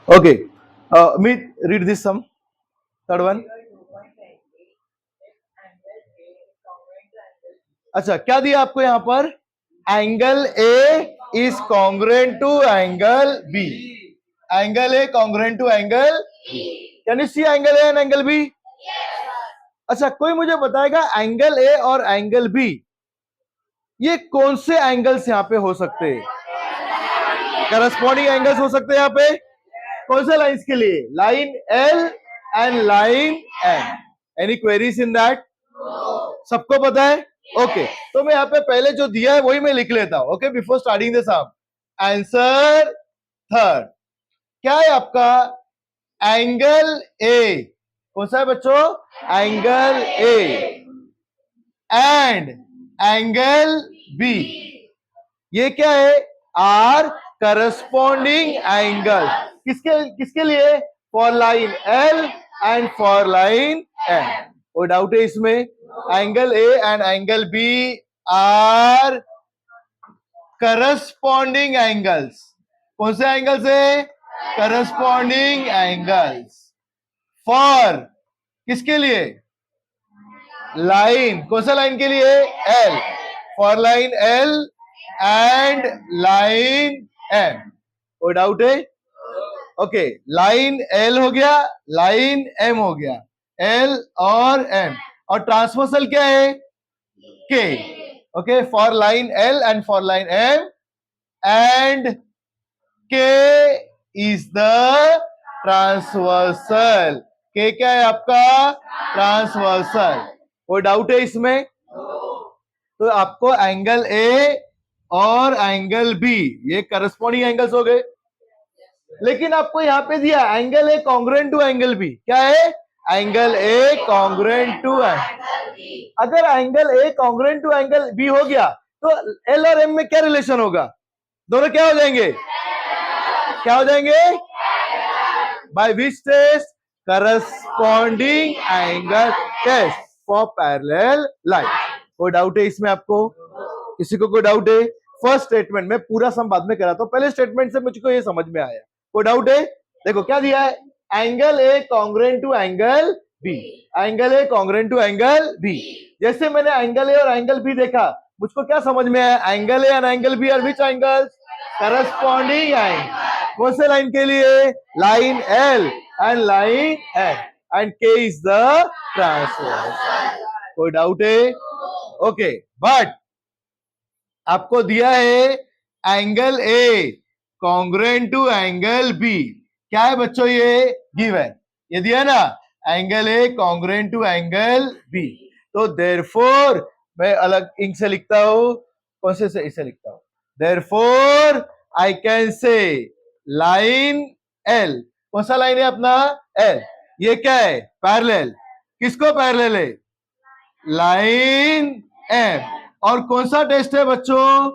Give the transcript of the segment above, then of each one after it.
Okay. Me read this sum. Third one. अच्छा, क्या दिया आपको यहां पर? Angle A is congruent to angle B. Angle A congruent to angle B. Can you see angle A and angle B? अच्छा, कोई मुझे बताएगा एंगल ए और एंगल बी ये कौन से एंगल्स यहां पे हो सकते हैं? करस्पॉन्डिंग एंगल्स हो सकते हैं यहां पे. कौन से लाइंस के लिए? Line L and line M. Any queries in that? सबको पता है? ओके, तो मैं यहाँ पे पहले जो दिया है वही मैं लिख लेता हूं. Okay, before starting the sum. Answer third क्या है आपका? Angle A. कौन सा है बच्चों? Angle A and angle B. ये क्या है? Are corresponding angle. किसके किसके लिए? For line L and for line M. कोई डाउट है इसमें? Angle A and angle B are corresponding angles. कौन से एंगल्स है? Corresponding angles. फॉर किसके लिए? लाइन. कौन सा लाइन के लिए? L. For line L and line M. कोई डाउट है? ओके, लाइन एल हो गया, लाइन एम हो गया. एल और एम. और ट्रांसवर्सल क्या है? K. Okay, for line L and for line M. And K is the transversal. K क्या है आपका? ट्रांसवर्सल. कोई डाउट है इसमें? तो आपको एंगल ए और एंगल बी ये करस्पॉन्डिंग एंगल्स हो गए. लेकिन आपको यहां पे दिया angle A congruent to angle B. क्या है? Angle A congruent to angle B. अगर angle A congruent to angle B हो गया तो एल और एम में क्या रिलेशन होगा? दोनों क्या हो जाएंगे? क्या हो जाएंगे? By which test? Corresponding angle test for parallel line. कोई डाउट है इसमें आपको? किसी को कोई डाउट है? फर्स्ट स्टेटमेंट में पूरा सम बाद में कराता हूं, पहले स्टेटमेंट से मुझको ये समझ में आया. कोई डाउट है? देखो क्या दिया है? Angle A congruent to angle B. Angle A congruent to angle B. जैसे मैंने एंगल ए और एंगल बी देखा, मुझको क्या समझ में आया? Angle A and angle B are which angles? Corresponding angle. कौन से लाइन के लिए? Line L and line M. And K is the transversal. कोई डाउट है? ओके, बट आपको दिया है angle A congruent to angle B. क्या है बच्चों? ये गिवन ये दिया ना, angle A congruent to angle B. तो देयरफॉर मैं अलग इंक से लिखता हूं. कौन से इसे लिखता हूं? Therefore I can say line L. कौन सा लाइन है अपना? एल. ये क्या है? पैरेलल. किसको पैरेलल है? Line M. और कौन सा टेस्ट है बच्चों?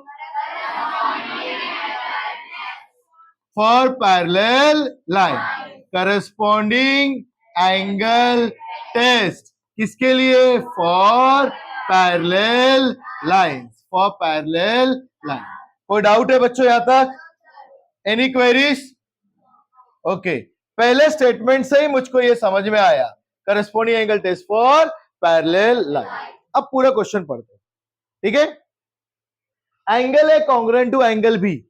For parallel line. Corresponding angle test. किसके लिए? For parallel lines. For parallel line. कोई डाउट है बच्चों यहां तक? Any queries? ओके, पहले स्टेटमेंट से ही मुझको ये समझ में आया. Corresponding angle test for parallel line. अब पूरा क्वेश्चन पढ़ते हैं. ठीक है? Angle A congruent to angle B.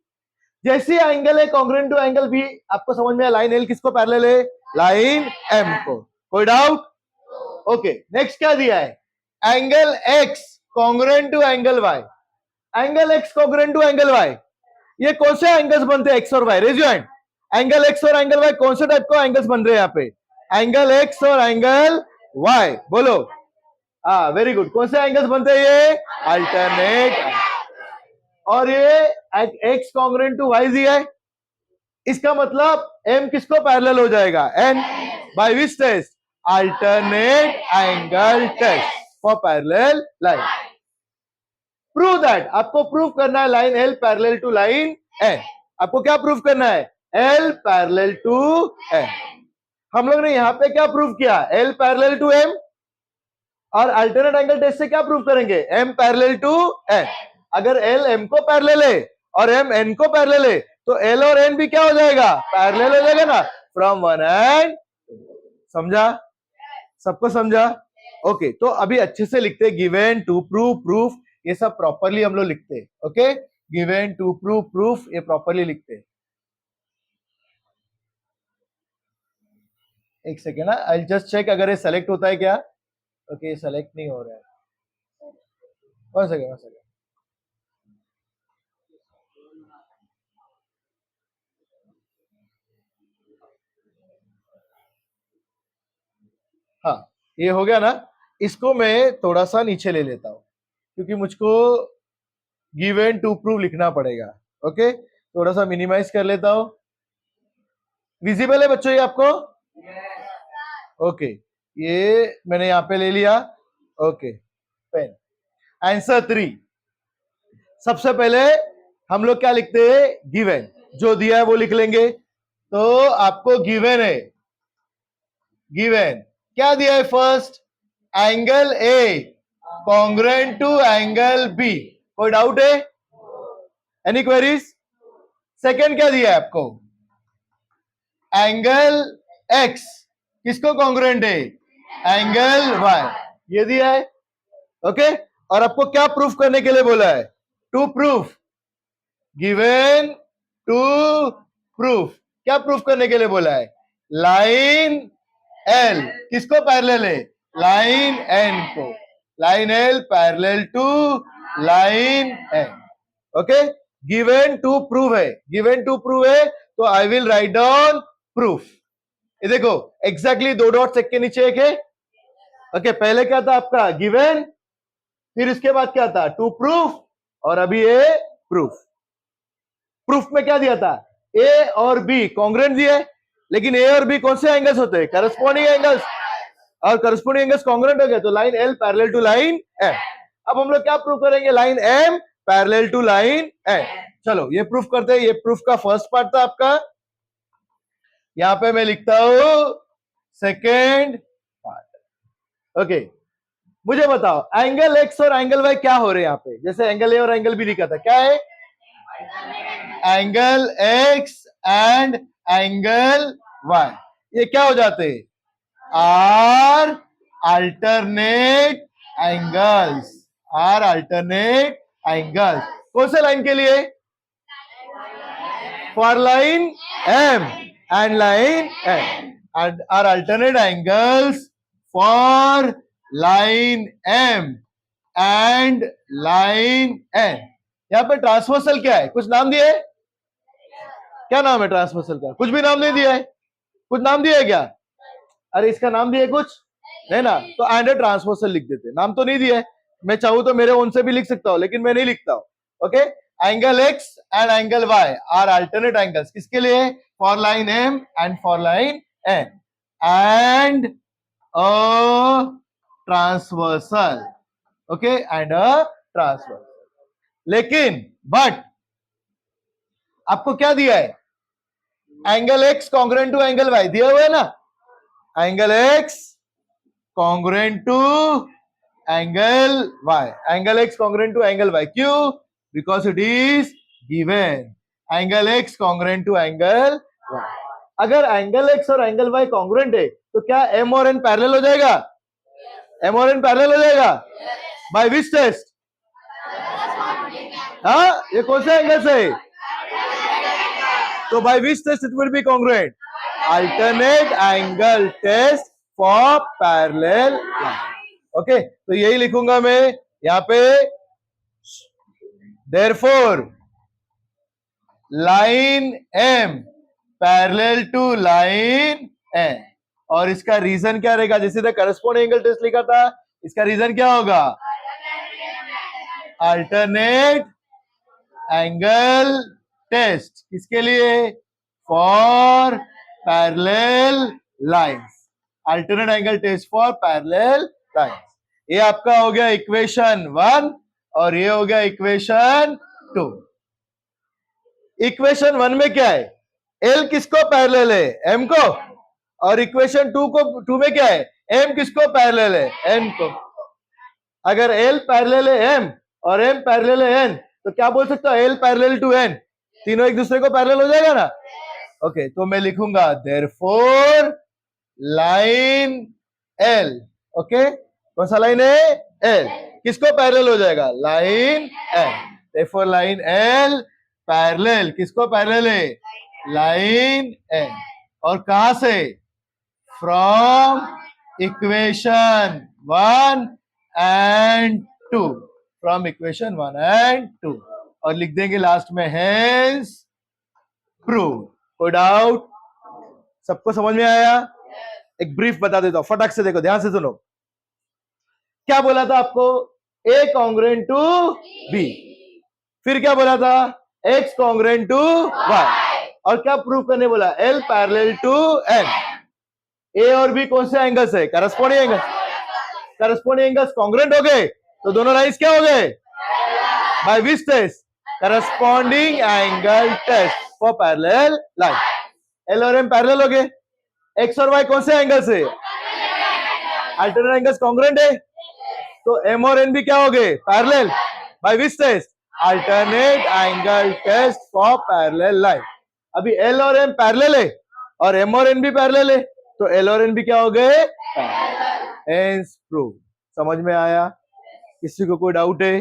जैसे angle A congruent to angle B आपको समझ में आया. लाइन एल किसको पैरेलल है? लाइन एम को. कोई डाउट? ओके, नेक्स्ट क्या दिया है? Angle X congruent to angle Y. Angle X congruent to angle Y. ये कौन से एंगल्स बनते हैं? एक्स और Y. Raise your hand. Angle X और एंगल वाई कौन से टाइप को एंगल्स बन रहे हैं यहाँ पे? एंगल एक्स और एंगल वाई. बोलो. हाँ, वेरी गुड. कौन से एंगल्स बनते हैं ये? अल्टरनेट. और ये एक्स कॉन्ग्रुएंट टू वाई दिया है. इसका मतलब एम किसको पैरेलल हो जाएगा? N. By which test? Alternate angle test for parallel line. Prove that. आपको प्रूव करना है line L parallel to line N. आपको क्या प्रूव करना है? L parallel to N. हम लोग ने यहां पे क्या प्रूव किया? L parallel to M. और अल्टरनेट एंगल टेस्ट से क्या प्रूव करेंगे? M parallel to N. अगर एल एम को पैरेलल है और एम एन को पैरेलल है तो एल और एन भी क्या हो जाएगा, पैरेलल हो जाएगा ना, फ्रॉम वन एंड। समझा, सबको समझा? ओके, तो अभी अच्छे से लिखते हैं, गिवन, टू प्रूव, प्रूफ, ये सब प्रॉपरली हम लोग लिखते हैं। Okay, given, to prove, proof, ये प्रॉपरली लिखते हैं। एक सेकेंड ना, आई जस्ट चेक अगर ये सेलेक्ट होता है क्या। ओके, सेलेक्ट नहीं हो रहा है, वन सेकेंड, वन सेकेंड। हाँ, ये हो गया ना, इसको मैं थोड़ा सा नीचे ले लेता हूं क्योंकि मुझको गिवन टू प्रूव लिखना पड़ेगा। ओके, थोड़ा सा मिनिमाइज कर लेता हूं। विजिबल है बच्चों ये आपको? ओके, ये मैंने यहां पे ले लिया। Okay, pen. आंसर 3, सबसे पहले हम लोग क्या लिखते हैं, गिवन, जो दिया है वो लिख लेंगे। तो आपको गिवन है, गिवन क्या दिया है, first angle A congruent to angle B. कोई डाउट है, एनी क्वेरीज? सेकंड क्या दिया है आपको, एंगल एक्स किसको कॉन्ग्रुएंट है, एंगल वाई, ये दिया है। ओके, और आपको क्या प्रूफ करने के लिए बोला है, to proof, given to proof, क्या प्रूफ करने के लिए बोला है, लाइन एल किसको पैरेलल है, लाइन एन को, line L parallel to line N. Okay, given to prove है, गिवन टू प्रूव है, तो I will write down proof. ये देखो एग्जैक्टली दो डॉट्स एक के नीचे एक है। ओके, पहले क्या था आपका, गिवन, फिर इसके बाद क्या था, टू प्रूफ, और अभी ये प्रूफ। प्रूफ में क्या दिया था, ए और बी कॉन्ग्रुएंट दिया है, लेकिन ए और बी कौन से एंगल्स होते हैं, करस्पॉन्डिंग एंगल्स, और करस्पॉन्डिंग एंगल्स कॉन्ग्रुएंट हो गए, तो line L parallel to line M. अब हम लोग क्या प्रूफ करेंगे, line M parallel to line M. चलो ये प्रूफ करते हैं, ये प्रूफ का फर्स्ट पार्ट था आपका, यहां पे मैं लिखता हूं सेकेंड पार्ट। ओके, मुझे बताओ एंगल एक्स और एंगल वाई क्या हो रहे हैं यहाँ पे, जैसे एंगल ए और एंगल बी लिखा था, क्या है, angle X and angle Y, ये क्या हो जाते हैं, are alternate angles, are alternate angles. कौन से लाइन के लिए, for line M and line M, are alternate angles for line M and line N. यहां पे ट्रांसवर्सल क्या है, कुछ नाम दिया है, क्या नाम है ट्रांसवर्सल का, कुछ भी नाम नहीं दिया है, कुछ नाम दिया है क्या, अरे इसका नाम दिया है कुछ, है ना, तो एंड ट्रांसवर्सल लिख देते, नाम तो नहीं दिया है। मैं चाहूं तो मेरे ओन से भी लिख सकता हूं, लेकिन मैं नहीं लिखता हूं। Okay, angle X and angle Y are alternate angles, किसके लिए, for line M and for line N, and a transversal. Okay, and a transversal, लेकिन बट आपको क्या दिया है, angle X congruent to angle Y दिया हुआ है ना, angle X congruent to angle Y, angle X congruent to angle Y, क्यों, because it is given, angle X congruent to angle Y. अगर एंगल एक्स और एंगल वाई कॉन्ग्रुएंट है तो क्या एम और एन पैरेलल हो जाएगा, एम और एन पैरेलल हो जाएगा, बाय विच टेस्ट, हाँ, ये कौन से एंगल से, तो by which test it will be congruent, alternate angle test for parallel line. Okay, तो यही लिखूंगा मैं यहां पे, therefore line M parallel to line N, और इसका रीजन क्या रहेगा, जैसे करस्पॉन्डिंग एंगल टेस्ट लिखा था, इसका रीजन क्या होगा, अल्टरनेट एंगल टेस्ट, किसके लिए, for parallel lines, alternate angle test for parallel lines. ये आपका हो गया इक्वेशन 1 और ये हो गया इक्वेशन 2। इक्वेशन 1 में क्या है, एल किसको पैरेलल है, एम को, और इक्वेशन 2 में क्या है, एम किसको पैरेलल है, एन को। अगर एल पैरेलल है एम और एम पैरेलल है एन, तो क्या बोल सकता हूं, एल पैरेलल टू एन, तीनों एक दूसरे को पैरेलल हो जाएगा ना? ओके, तो मैं लिखूंगा देयरफॉर लाइन एल, ओके, कौन सा लाइन है? एल। किसको पैरेलल हो जाएगा? Line L. Therefore line L parallel, किसको पैरेलल है? Line L. और कहां से? From equation 1 and 2, from equation 1 and 2, और लिख देंगे लास्ट में हेंस प्रूव। कोई डाउट? सबको समझ में आया? एक ब्रीफ बता देता हूं, फटाक से देखो, ध्यान से सुनो। क्या बोला था आपको? A congruent to B. फिर क्या बोला था? X congruent to Y. और क्या प्रूव करने बोला? L parallel to N. A और बी कौन से एंगल्स है? Corresponding angles. Corresponding angles congruent हो गए तो दोनों लाइंस क्या हो गए? By which test? Corresponding angle test for parallel line. L और एम पैरेलल हो गए। एक्स और वाई कौन से एंगल से? अल्टरनेट एंगल्स कॉन्ग्रुएंट है, तो एम और एन भी क्या हो गए? Parallel. By which test? Alternate angle test for parallel line. अभी एल और एम पैरेलल है और एम और एन भी पैरेलल है, तो एल और एन भी क्या हो गए? Hence prove. समझ में आया? किसी को कोई डाउट है?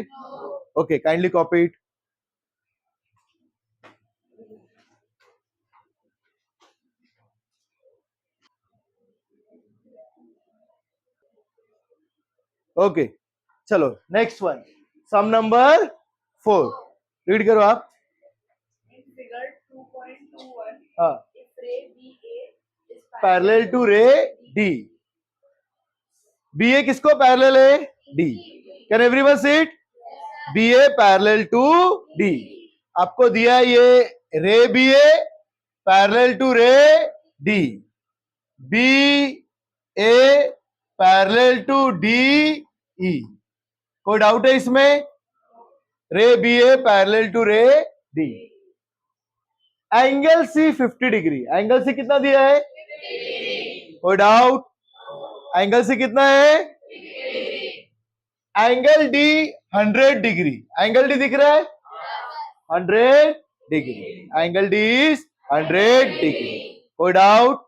Okay, kindly copy it. Okay, चलो next one, sum number 4 read करो आप। Figure 2.21. हाँ, If ray BA is parallel to ray D. B A किसको पैरेलल है? D. Can everyone see it? B A parallel to D. आपको दिया है ये ray B A parallel to ray D, B A parallel to D E. कोई doubt है इसमें? Ray B A parallel to ray D. Angle C 50 degree. Angle C कितना दिया है? कोई डाउट? एंगल सी कितना है? Angle D 100 degree. Angle D दिख रहा है? 100 degree. Angle D is 100 degree. कोई doubt?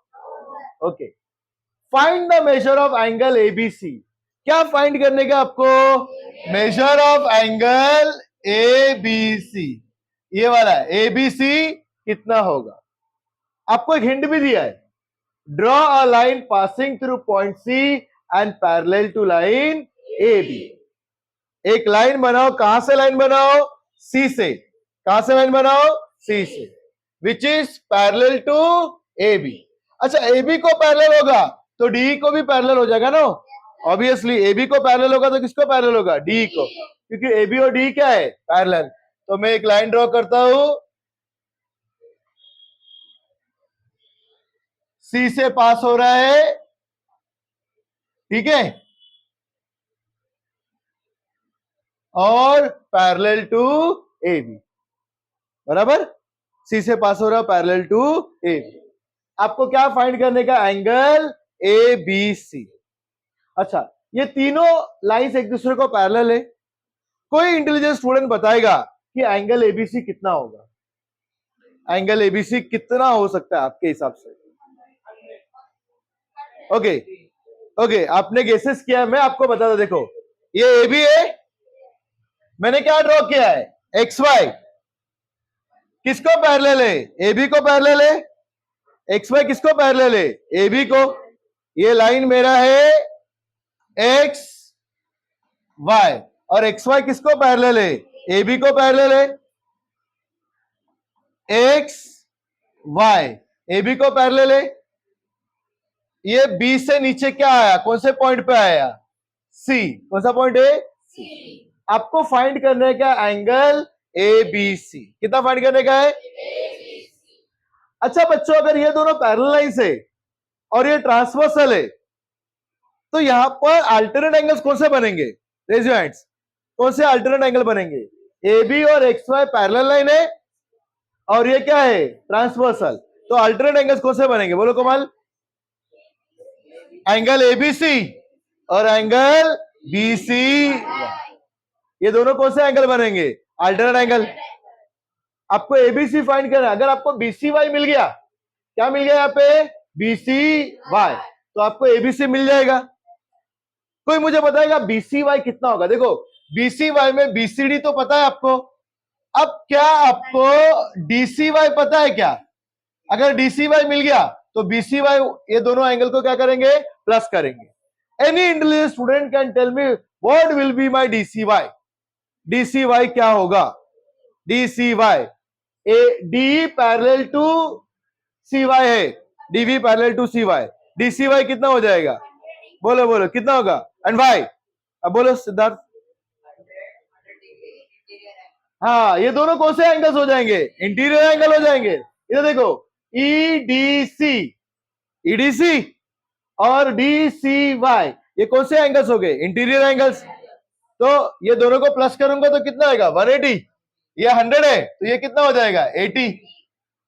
Okay, find the measure of angle ABC. क्या फाइंड करने का आपको? मेजर ऑफ एंगल एबीसी, ये वाला है। एबीसी कितना होगा? आपको एक हिंट भी दिया है, draw a line passing through point C and parallel to line A B. एक लाइन बनाओ। कहां से लाइन बनाओ? सी से। कहां से लाइन बनाओ? सी से, which is parallel to A B. अच्छा, ए बी को पैरेलल होगा तो डी को भी पैरेलल हो जाएगा ना? ऑब्वियसली ए बी को पैरेलल होगा तो किसको पैरेलल होगा? डी को, क्योंकि ए बी और डी क्या है? पैरेलल। तो मैं एक लाइन ड्रॉ करता हूं, सी से पास हो रहा है, ठीक है, और पैरेलल टू ए बी, बराबर। सी से पास हो रहा है पैरेलल टू ए बी। आपको क्या फाइंड करने का? Angle A B C. अच्छा, ये तीनों लाइंस एक दूसरे को पैरेलल है। कोई इंटेलिजेंट स्टूडेंट बताएगा कि एंगल एबीसी कितना होगा? एंगल एबीसी कितना हो सकता है आपके हिसाब से? ओके ओके, आपने गेसेस किया, मैं आपको बताता। देखो, ये ए बी है, मैंने क्या ड्रॉ किया है? X Y. किसको पैरेलल है? ए बी को पैरेलल है। एक्स वाई किसको पैरेलल है? ए बी को। ये लाइन मेरा है एक्स वाई, और एक्स वाई किसको पैरेलल है? ए बी को पैरेलल है। एक्स वाई ए बी को पैरेलल है। ये बी से नीचे क्या आया? कौन से पॉइंट पे आया? सी। कौन सा पॉइंट है? सी। आपको फाइंड करने का एंगल ए बी सी। कितना फाइंड करने का है? अच्छा बच्चों, अगर ये दोनों पैरेलल लाइंस है और ये ट्रांसवर्सल है, तो यहां पर अल्टरनेट एंगल्स कौन से बनेंगे? Raise your hands. कौन से अल्टरनेट एंगल बनेंगे? ए बी और एक्स वाई पैरेलल लाइन है और ये क्या है? ट्रांसवर्सल। तो अल्टरनेट एंगल्स कौन से बनेंगे? बोलो कमाल। एंगल एबीसी और एंगल बीसी। ये दोनों कौन से एंगल बनेंगे? Alternate angle. आपको एबीसी फाइंड करना है। अगर आपको बीसीवाई मिल गया, क्या मिल गया यहाँ पे, बीसीवाई, तो आपको एबीसी मिल जाएगा। कोई मुझे बताएगा बीसीवाई कितना होगा? देखो बीसीवाई में बीसीडी तो पता है आपको, अब क्या आपको डीसीवाई पता है क्या? अगर डीसीवाई मिल गया तो बीसीवाई, ये दोनों एंगल को क्या करेंगे, प्लस करेंगे। Any intelligent student can tell me what will be my DCY? DCY क्या होगा? DCY A D parallel to CY है, DV parallel to CY, DCY कितना हो जाएगा? बोलो बोलो कितना होगा? And Y? अब बोलो सिद्धार्थ। हाँ, ये दोनों कौन से एंगल्स हो जाएंगे? इंटीरियर एंगल हो जाएंगे। इधर देखो, ईडीसी, ईडीसी और डीसीवाई, ये कौन से एंगल्स हो गए? Interior angles. तो ये दोनों को प्लस करूंगा तो कितना आएगा? 180। ये 100 है तो ये कितना हो जाएगा? 80।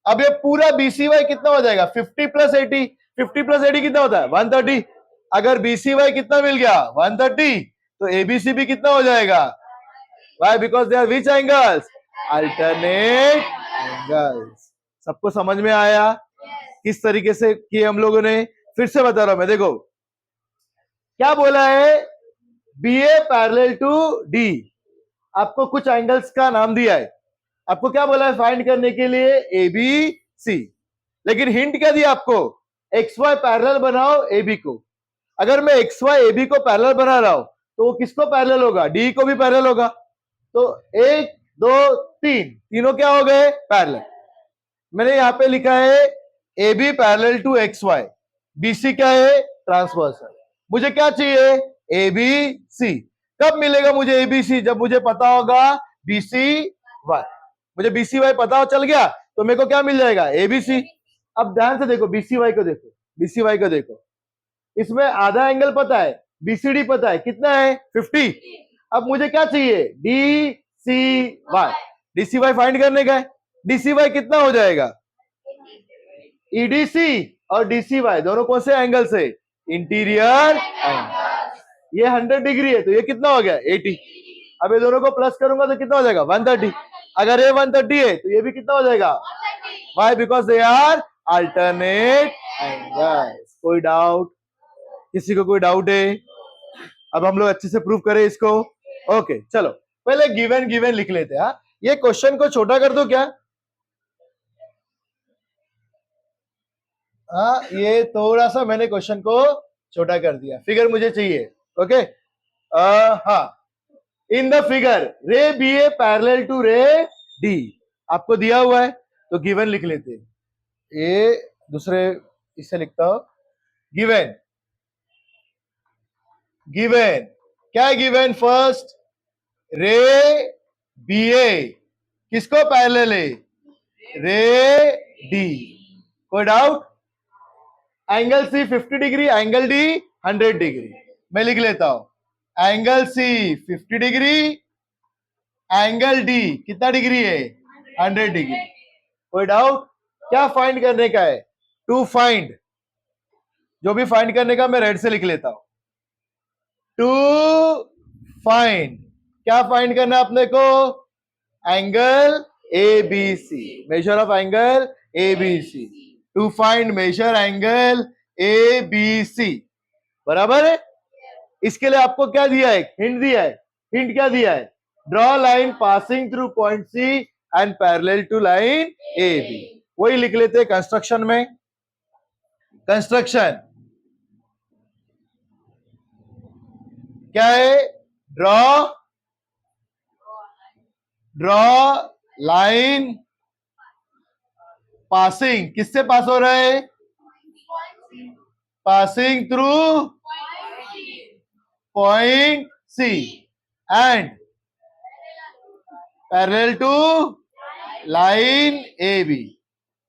अब ये पूरा बीसीवाई कितना हो जाएगा? 50 प्लस 80, 50 प्लस 80 कितना होता है? 130। अगर बीसीवाई कितना मिल गया? 130, तो एबीसी भी कितना हो जाएगा? Why? Because they are which angles? Alternate angles. सबको समझ में आया किस तरीके से किए हम लोगों ने? फिर से बता रहा हूं मैं, देखो क्या बोला है, B A parallel to D. आपको कुछ एंगल्स का नाम दिया है, आपको क्या बोला है फाइंड करने के लिए? A B C. लेकिन हिंट क्या दिया आपको? एक्स वाई पैरेलल बनाओ ए बी को। अगर मैं एक्स वाई ए बी को पैरेलल बना रहा हूं तो वो किसको पैरेलल होगा? डी को भी पैरेलल होगा। तो 1 2 3, तीनों क्या हो गए? पैरेलल। मैंने यहां पे लिखा है A B parallel to X Y, BC क्या है? ट्रांसवर्सल। मुझे क्या चाहिए? A B C. कब मिलेगा मुझे एबीसी? जब मुझे पता होगा बीसी वाई। मुझे बीसी वाई पता चल गया तो मेरे को क्या मिल जाएगा? एबीसी। अब ध्यान से देखो, बीसी वाई को देखो, बीसी वाई को देखो, इसमें आधा एंगल पता है, बीसीडी पता है, कितना है? 50। अब मुझे क्या चाहिए? D C Y. DC Y find करने का है। डीसी वाई कितना हो जाएगा? ईडीसी और डीसी वाई दोनों कौन से एंगल से? Interior angle. ये 100 डिग्री है तो ये कितना हो गया? 80। अब ये दोनों को प्लस करूंगा तो कितना हो जाएगा? 130। अगर ये 130 है तो ये भी कितना हो जाएगा? Y? Because they are alternate angles. कोई डाउट? किसी को कोई डाउट है? अब हम लोग अच्छे से प्रूव करें इसको। ओके चलो, पहले गिवन गिवन लिख लेते हैं। ये क्वेश्चन को छोटा कर दो क्या? हाँ, ये थोड़ा सा मैंने क्वेश्चन को छोटा कर दिया, फिगर मुझे चाहिए। ओके हाँ, इन द फिगर रे B A parallel to ray D आपको दिया हुआ है तो गिवन लिख लेते हैं। ये दूसरे इससे लिखता हूं, गिवन। गिवन क्या है? Given first ray B A किसको पैरेलल है? Ray D. कोई doubt? Angle C 50 degree, angle D 100 degree. मैं लिख लेता हूं, angle C 50 degree, angle D कितना डिग्री है? 100 डिग्री। कोई डाउट? क्या फाइंड करने का है? टू फाइंड, जो भी फाइंड करने का मैं रेड से लिख लेता हूं। टू फाइंड, क्या फाइंड करना है अपने को? Angle A B C, measure of angle A B C. To find measure angle A B C, बराबर है। इसके लिए आपको क्या दिया है? हिंट दिया है। हिंट क्या दिया है? Draw line passing through point C and parallel to line A B. वही लिख लेते हैं कंस्ट्रक्शन में। कंस्ट्रक्शन क्या है? ड्रॉ लाइन पासिंग, किससे पास हो रहा है? Passing through point C and parallel to line A B,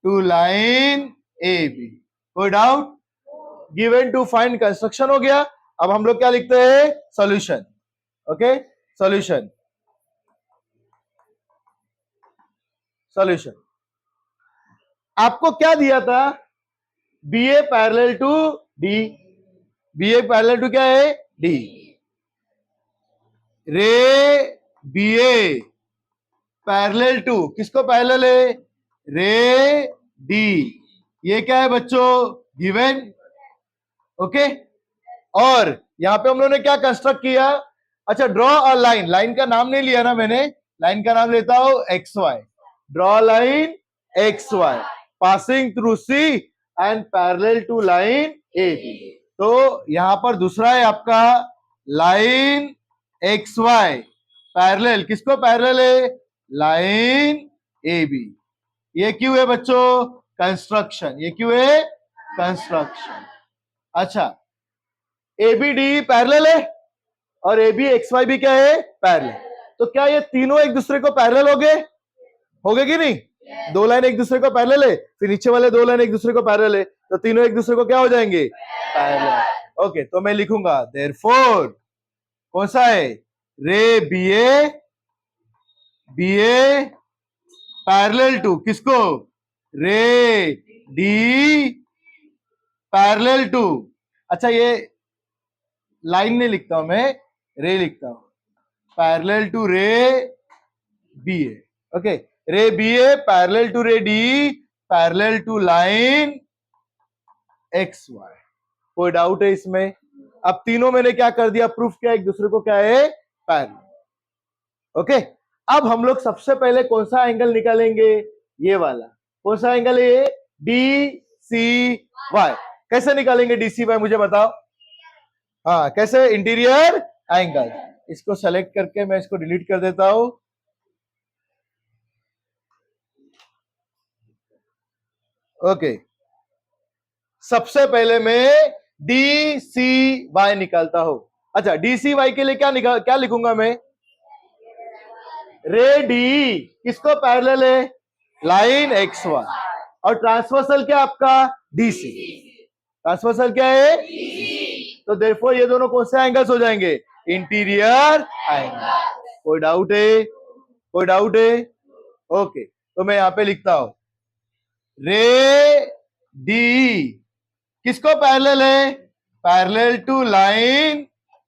to line A B. कोई doubt? Given to find construction हो गया। अब हम लोग क्या लिखते हैं? सॉल्यूशन। Okay, solution. सॉल्यूशन आपको क्या दिया था? B A parallel to D. B A parallel to क्या है? D. Ray B A parallel to, किसको पैरेलल है? Ray D. ये क्या है बच्चों? गिवन। ओके, और यहां पे हम लोगों ने क्या कंस्ट्रक्ट किया? अच्छा, ड्रॉ अ लाइन। लाइन का नाम नहीं लिया ना मैंने, लाइन का नाम लेता हूं X Y. Draw line X Y passing through C and parallel to line A B. तो यहां पर दूसरा है आपका लाइन एक्स वाई पैरेलल, किसको पैरेलल है? Line A B. ये क्यों है बच्चों? कंस्ट्रक्शन। ये क्यों है? कंस्ट्रक्शन। अच्छा, ए बी डी पैरेलल है और ए बी एक्स वाई भी क्या है? पैरेलल। तो क्या ये तीनों एक दूसरे को पैरेलल हो गए? हो गए कि नहीं? दो लाइन एक दूसरे को पैरेलल है, फिर नीचे वाले दो लाइन एक दूसरे को पैरेलल है, तो तीनों एक दूसरे को क्या हो जाएंगे? पैरेलल। ओके, तो मैं लिखूंगा देयरफॉर कौन सा है? रे बी ए पैरेलल टू किसको? रे डी पैरेलल टू। अच्छा, ये लाइन नहीं लिखता हूं मैं, रे लिखता हूं। Parallel to ray B A. Okay, ray B A parallel to ray D parallel to line X Y. कोई डाउट है इसमें? अब तीनों मैंने क्या कर दिया? प्रूफ किया एक दूसरे को क्या है? पैरेलल। ओके, अब हम लोग सबसे पहले कौन सा एंगल निकालेंगे? ये वाला। कौन सा एंगल है ये? D C Y. कैसे निकालेंगे डी सी वाई, मुझे बताओ। हाँ, कैसे? Interior angle. इसको सेलेक्ट करके मैं इसको डिलीट कर देता हूं। ओके, सबसे पहले मैं डी सी वाई निकालता हूं। अच्छा, डी सी वाई के लिए क्या लिखूंगा मैं? रे डी किसको पैरेलल है? Line X Y. और ट्रांसवर्सल क्या आपका? डीसी। ट्रांसवर्सल क्या है? तो देयरफॉर ये दोनों कौन से एंगल्स हो जाएंगे? Interior angle. कोई डाउट है? कोई डाउट है? ओके, तो मैं यहां पे लिखता हूं रे डी किसको पैरेलल है? Parallel to line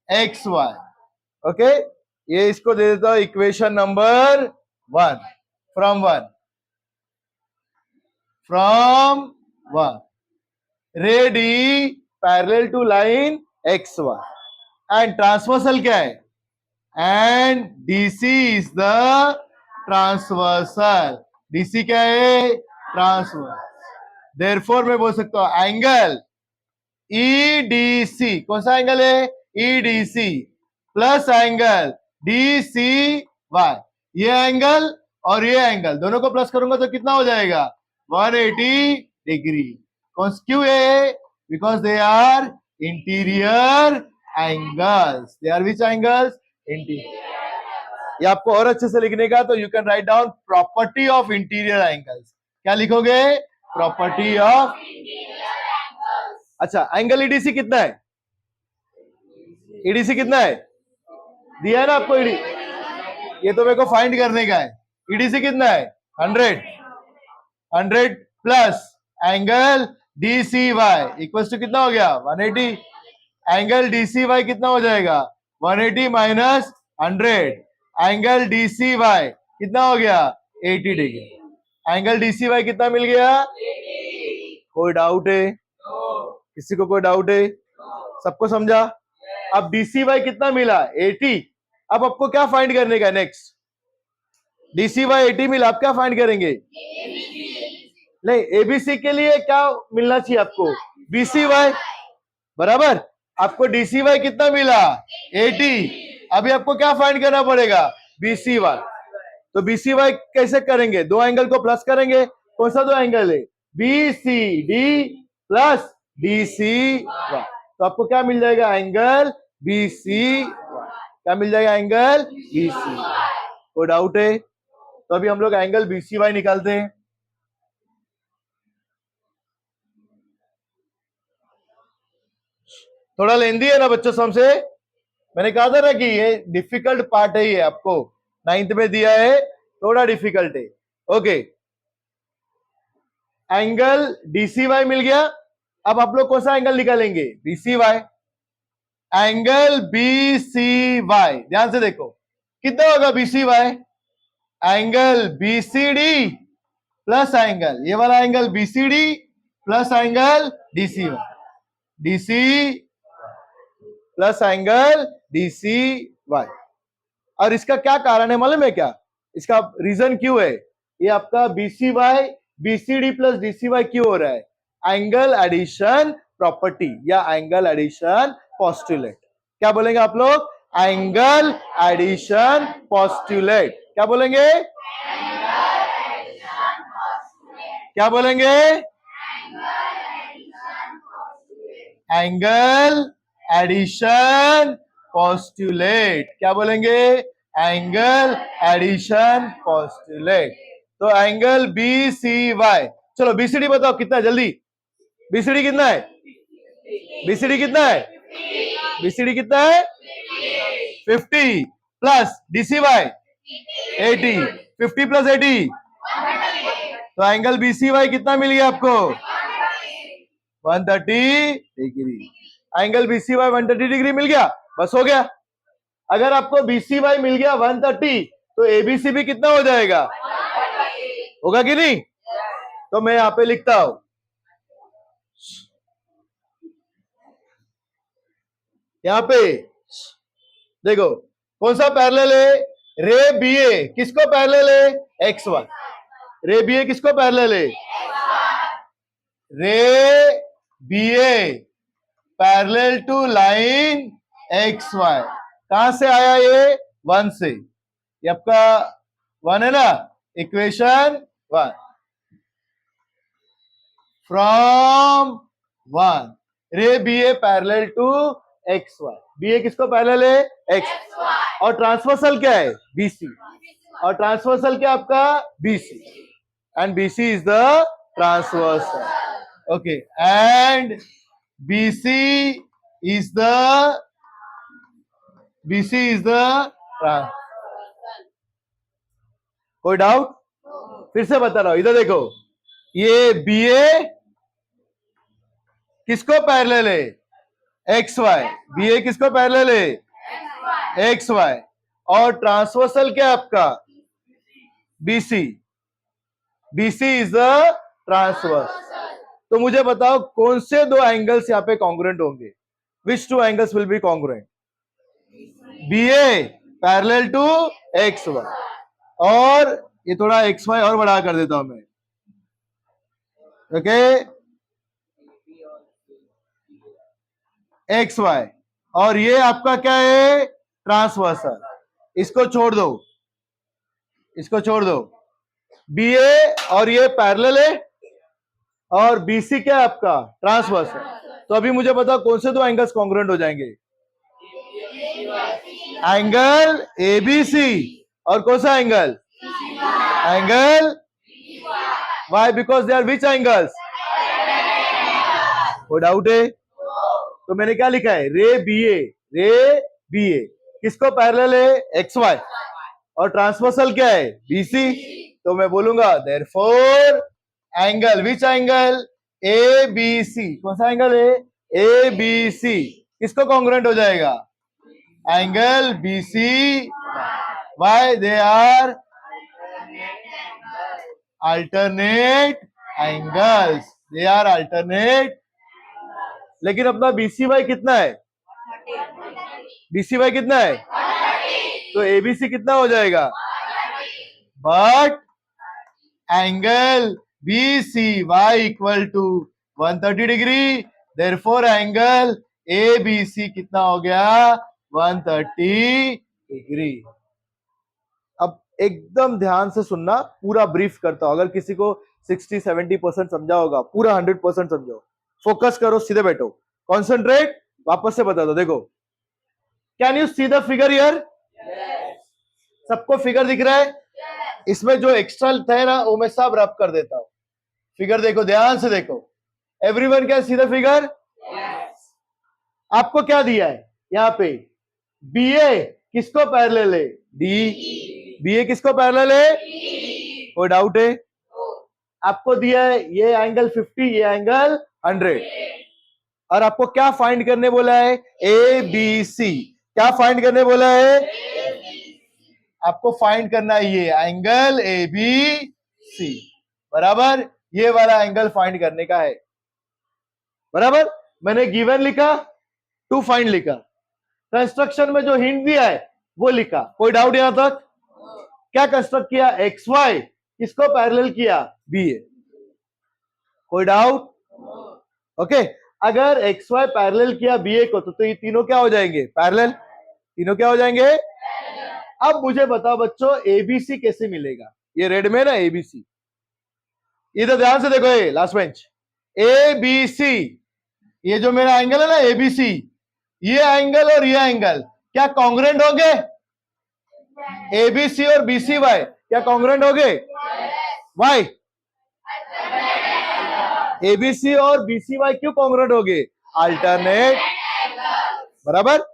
X Y. Okay, ये इसको दे देता हूं equation number 1 from 1 ray D parallel to line X Y and transversal क्या है? And DC is the transversal. DC क्या है? ट्रांसवर्स। देयरफॉर मैं बोल सकता हूं एंगल ईडीसी। कौन सा एंगल है? EDC plus angle DC Y. ये एंगल और ये एंगल दोनों को प्लस करूंगा तो कितना हो जाएगा? 180 डिग्री। क्यों है? Because they are interior angles. They are which angles? Interior. ये आपको और अच्छे से लिखने का, तो you can write down property of interior angles. क्या लिखोगे? Property of. अच्छा, एंगल ईडीसी कितना है? ईडीसी कितना है? दिया है ना आपको ईडी। ये तो मेरे को फाइंड करने का है। ईडीसी कितना है? 100 plus angle DC Y equal to कितना हो गया? 180। एंगल डीसी वाई कितना हो जाएगा? 180 माइनस 100। एंगल डीसी वाई कितना हो गया? 80 डिग्री। एंगल डीसी वाई कितना मिल गया? 80। कोई डाउट है? किसी को कोई डाउट है? सबको समझा? अब डीसी वाई कितना मिला? 80। अब आपको क्या फाइंड करने का? नेक्स्ट डीसी वाई 80 मिला, आप क्या फाइंड करेंगे? नहीं, एबीसी के लिए क्या मिलना चाहिए आपको? BC Y. बराबर। आपको डीसी वाई कितना मिला? 80। अभी आपको क्या फाइंड करना पड़ेगा? BC Y. तो बीसी वाई कैसे करेंगे? दो एंगल को प्लस करेंगे। कौन सा दो एंगल है? BCD plus DC Y. तो आपको क्या मिल जाएगा? Angle BC Y. क्या मिल जाएगा? Angle BC. कोई डाउट है? तो अभी हम लोग एंगल बीसी वाई निकालते हैं। थोड़ा लेंदी है ना बच्चों समझे? मैंने कहा था ना कि ये डिफिकल्ट पार्ट है, ये आपको 9th में दिया है, थोड़ा डिफिकल्ट है। ओके, एंगल डीसी वाई मिल गया। अब आप लोग कौन सा एंगल निकालेंगे? BC Y. Angle BC Y ध्यान से देखो कितना होगा BC Y? Angle BCD plus angle, ये वाला angle BCD plus angle DCY, DC plus angle DCY. और इसका क्या कारण है मालूम है क्या? इसका रीजन क्यों है? ये आपका बीसीवाई बीसीडी प्लस डीसीवाई क्यों हो रहा है? एंगल एडिशन प्रॉपर्टी या एंगल एडिशन पोस्टुलेट। क्या बोलेंगे आप लोग? Angle addition postulate. क्या बोलेंगे? क्या बोलेंगे? Angle addition postulate. क्या बोलेंगे? Angle addition postulate. तो एंगल बी सी वाई, चलो बीसीडी बताओ कितना है जल्दी। बीसीडी कितना है? बीसीडी कितना है? बीसीडी कितना है? 50 प्लस डीसीवाई 80, 50 प्लस 80, तो एंगल बीसीवाई कितना मिल गया आपको? 130 डिग्री। एंगल बीसीवाई 130 डिग्री मिल गया, बस हो गया। अगर आपको बीसीवाई मिल गया 130, तो एबीसी भी कितना हो जाएगा? होगा कि नहीं? तो मैं यहां पे लिखता हूं, यहां पे देखो कौन सा पैरेलल है? रे बीए किसको पैरेलल है? X Y. रे बीए किसको पैरेलल है? Ray BA parallel to line X Y. कहां से आया ये? 1 से। ये आपका 1 है ना, equation 1 from 1। Ray BA parallel to X Y. BA किसको पैरेलल है? एक्स। और ट्रांसवर्सल क्या है? बीसी। और ट्रांसवर्सल क्या आपका? BC. And BC is the transversal. Okay, and BC is the कोई डाउट? फिर से बता रहा हूं, इधर देखो, ये बीए किसको पैरेलल है? X Y. बीए किसको पैरेलल है? X Y. और ट्रांसवर्सल क्या आपका? BC. BC is the transverse. तो मुझे बताओ कौन से दो एंगल्स यहां पे कॉन्ग्रुएंट होंगे? Which two angles will be congruent? BA parallel to X Y, और ये थोड़ा एक्स वाई और बड़ा कर देता हूं मैं। ओके, एक्स वाई, और ये आपका क्या है? ट्रांसवर्सल। इसको छोड़ दो, इसको छोड़ दो। बीए और ये पैरेलल है, और बीसी क्या है आपका? ट्रांसवर्सल। तो अभी मुझे बताओ कौन से दो एंगल्स कॉन्ग्रुएंट हो जाएंगे? एंगल एबीसी, और कौन सा angle? Angle Y, because they are which angles? कोई डाउट है? तो मैंने क्या लिखा है? रे बीए किसको पैरेलल है? X Y. और ट्रांसवर्सल क्या है? बीसी। तो मैं बोलूंगा therefore angle, which angle? A B C. कौन सा एंगल है? ए बी सी किसको कॉन्ग्रुएंट हो जाएगा? Angle BC. Why? They are alternate angles, they are alternate. लेकिन अपना बीसीवाई कितना है? बीसीवाई कितना है? तो एबीसी कितना हो जाएगा? But angle BCY equal to 130 degree, therefore angle ABC कितना हो गया? 130 डिग्री। अब एकदम ध्यान से सुनना, पूरा ब्रीफ करता हूं। अगर किसी को 60-70% समझा होगा, पूरा 100% समझो। फोकस करो, सीधे बैठो, कॉन्सेंट्रेट। वापस से बता दो, देखो, can you see the figure here? सबको फिगर दिख रहा है? इसमें जो एक्स्ट्रा है ना, वो मैं सब रब कर देता हूं। फिगर देखो, ध्यान से देखो। Everyone can see the figure? आपको क्या दिया है यहां पे? बीए किसको पैरेलल है? डी। बीए किसको पैरेलल है? कोई डाउट है? आपको दिया है ये एंगल 50, ये एंगल 100, और आपको क्या फाइंड करने बोला है? A B C. क्या फाइंड करने बोला है? आपको फाइंड करना है ये एंगल ए बी सी, बराबर, ये वाला एंगल फाइंड करने का है, बराबर। मैंने गिवन लिखा, टू फाइंड लिखा, कंस्ट्रक्शन में जो हिंट दिया है वो लिखा। कोई डाउट यहां तक? क्या कंस्ट्रक्ट किया? एक्स वाई, किसको पैरेलल किया? बी ए। कोई डाउट? ओके, अगर एक्स वाई पैरेलल किया बी ए को तो ये तीनों क्या हो जाएंगे? पैरेलल। तीनों क्या हो जाएंगे? अब मुझे बताओ बच्चों, एबीसी कैसे मिलेगा? ये रेड में ना एबीसी, इधर ध्यान से देखो, ये last bench, A B C, ये जो मेरा एंगल है ना एबीसी, ये एंगल और ये एंगल क्या कॉन्ग्रुएंट होंगे? एबीसी और बीसी वाई क्या कॉन्ग्रुएंट होंगे? वाई, एबीसी और बीसी वाई क्यों कॉन्ग्रुएंट होंगे? अल्टरनेट, बराबर।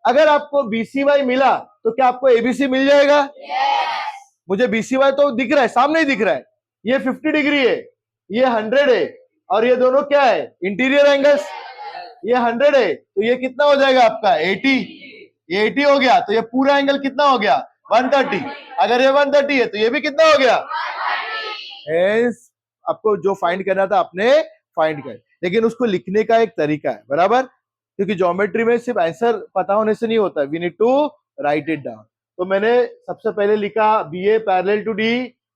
अगर आपको बीसी वाई मिला तो क्या आपको एबीसी मिल जाएगा? मुझे बीसी वाई तो दिख रहा है, सामने ही दिख रहा है, ये 50 डिग्री है, ये 100 है, और ये दोनों क्या है? Interior angles. ये 100 है तो ये कितना हो जाएगा आपका? 80। ये 80 हो गया तो ये पूरा एंगल कितना हो गया? 130। अगर ये 130 है तो ये भी कितना हो गया? Hence, आपको जो फाइंड करना था आपने फाइंड कर, लेकिन उसको लिखने का एक तरीका है, बराबर, क्योंकि ज्योमेट्री में सिर्फ आंसर पता होने से नहीं होता, we need to write it down. तो मैंने सबसे पहले लिखा B A parallel to D,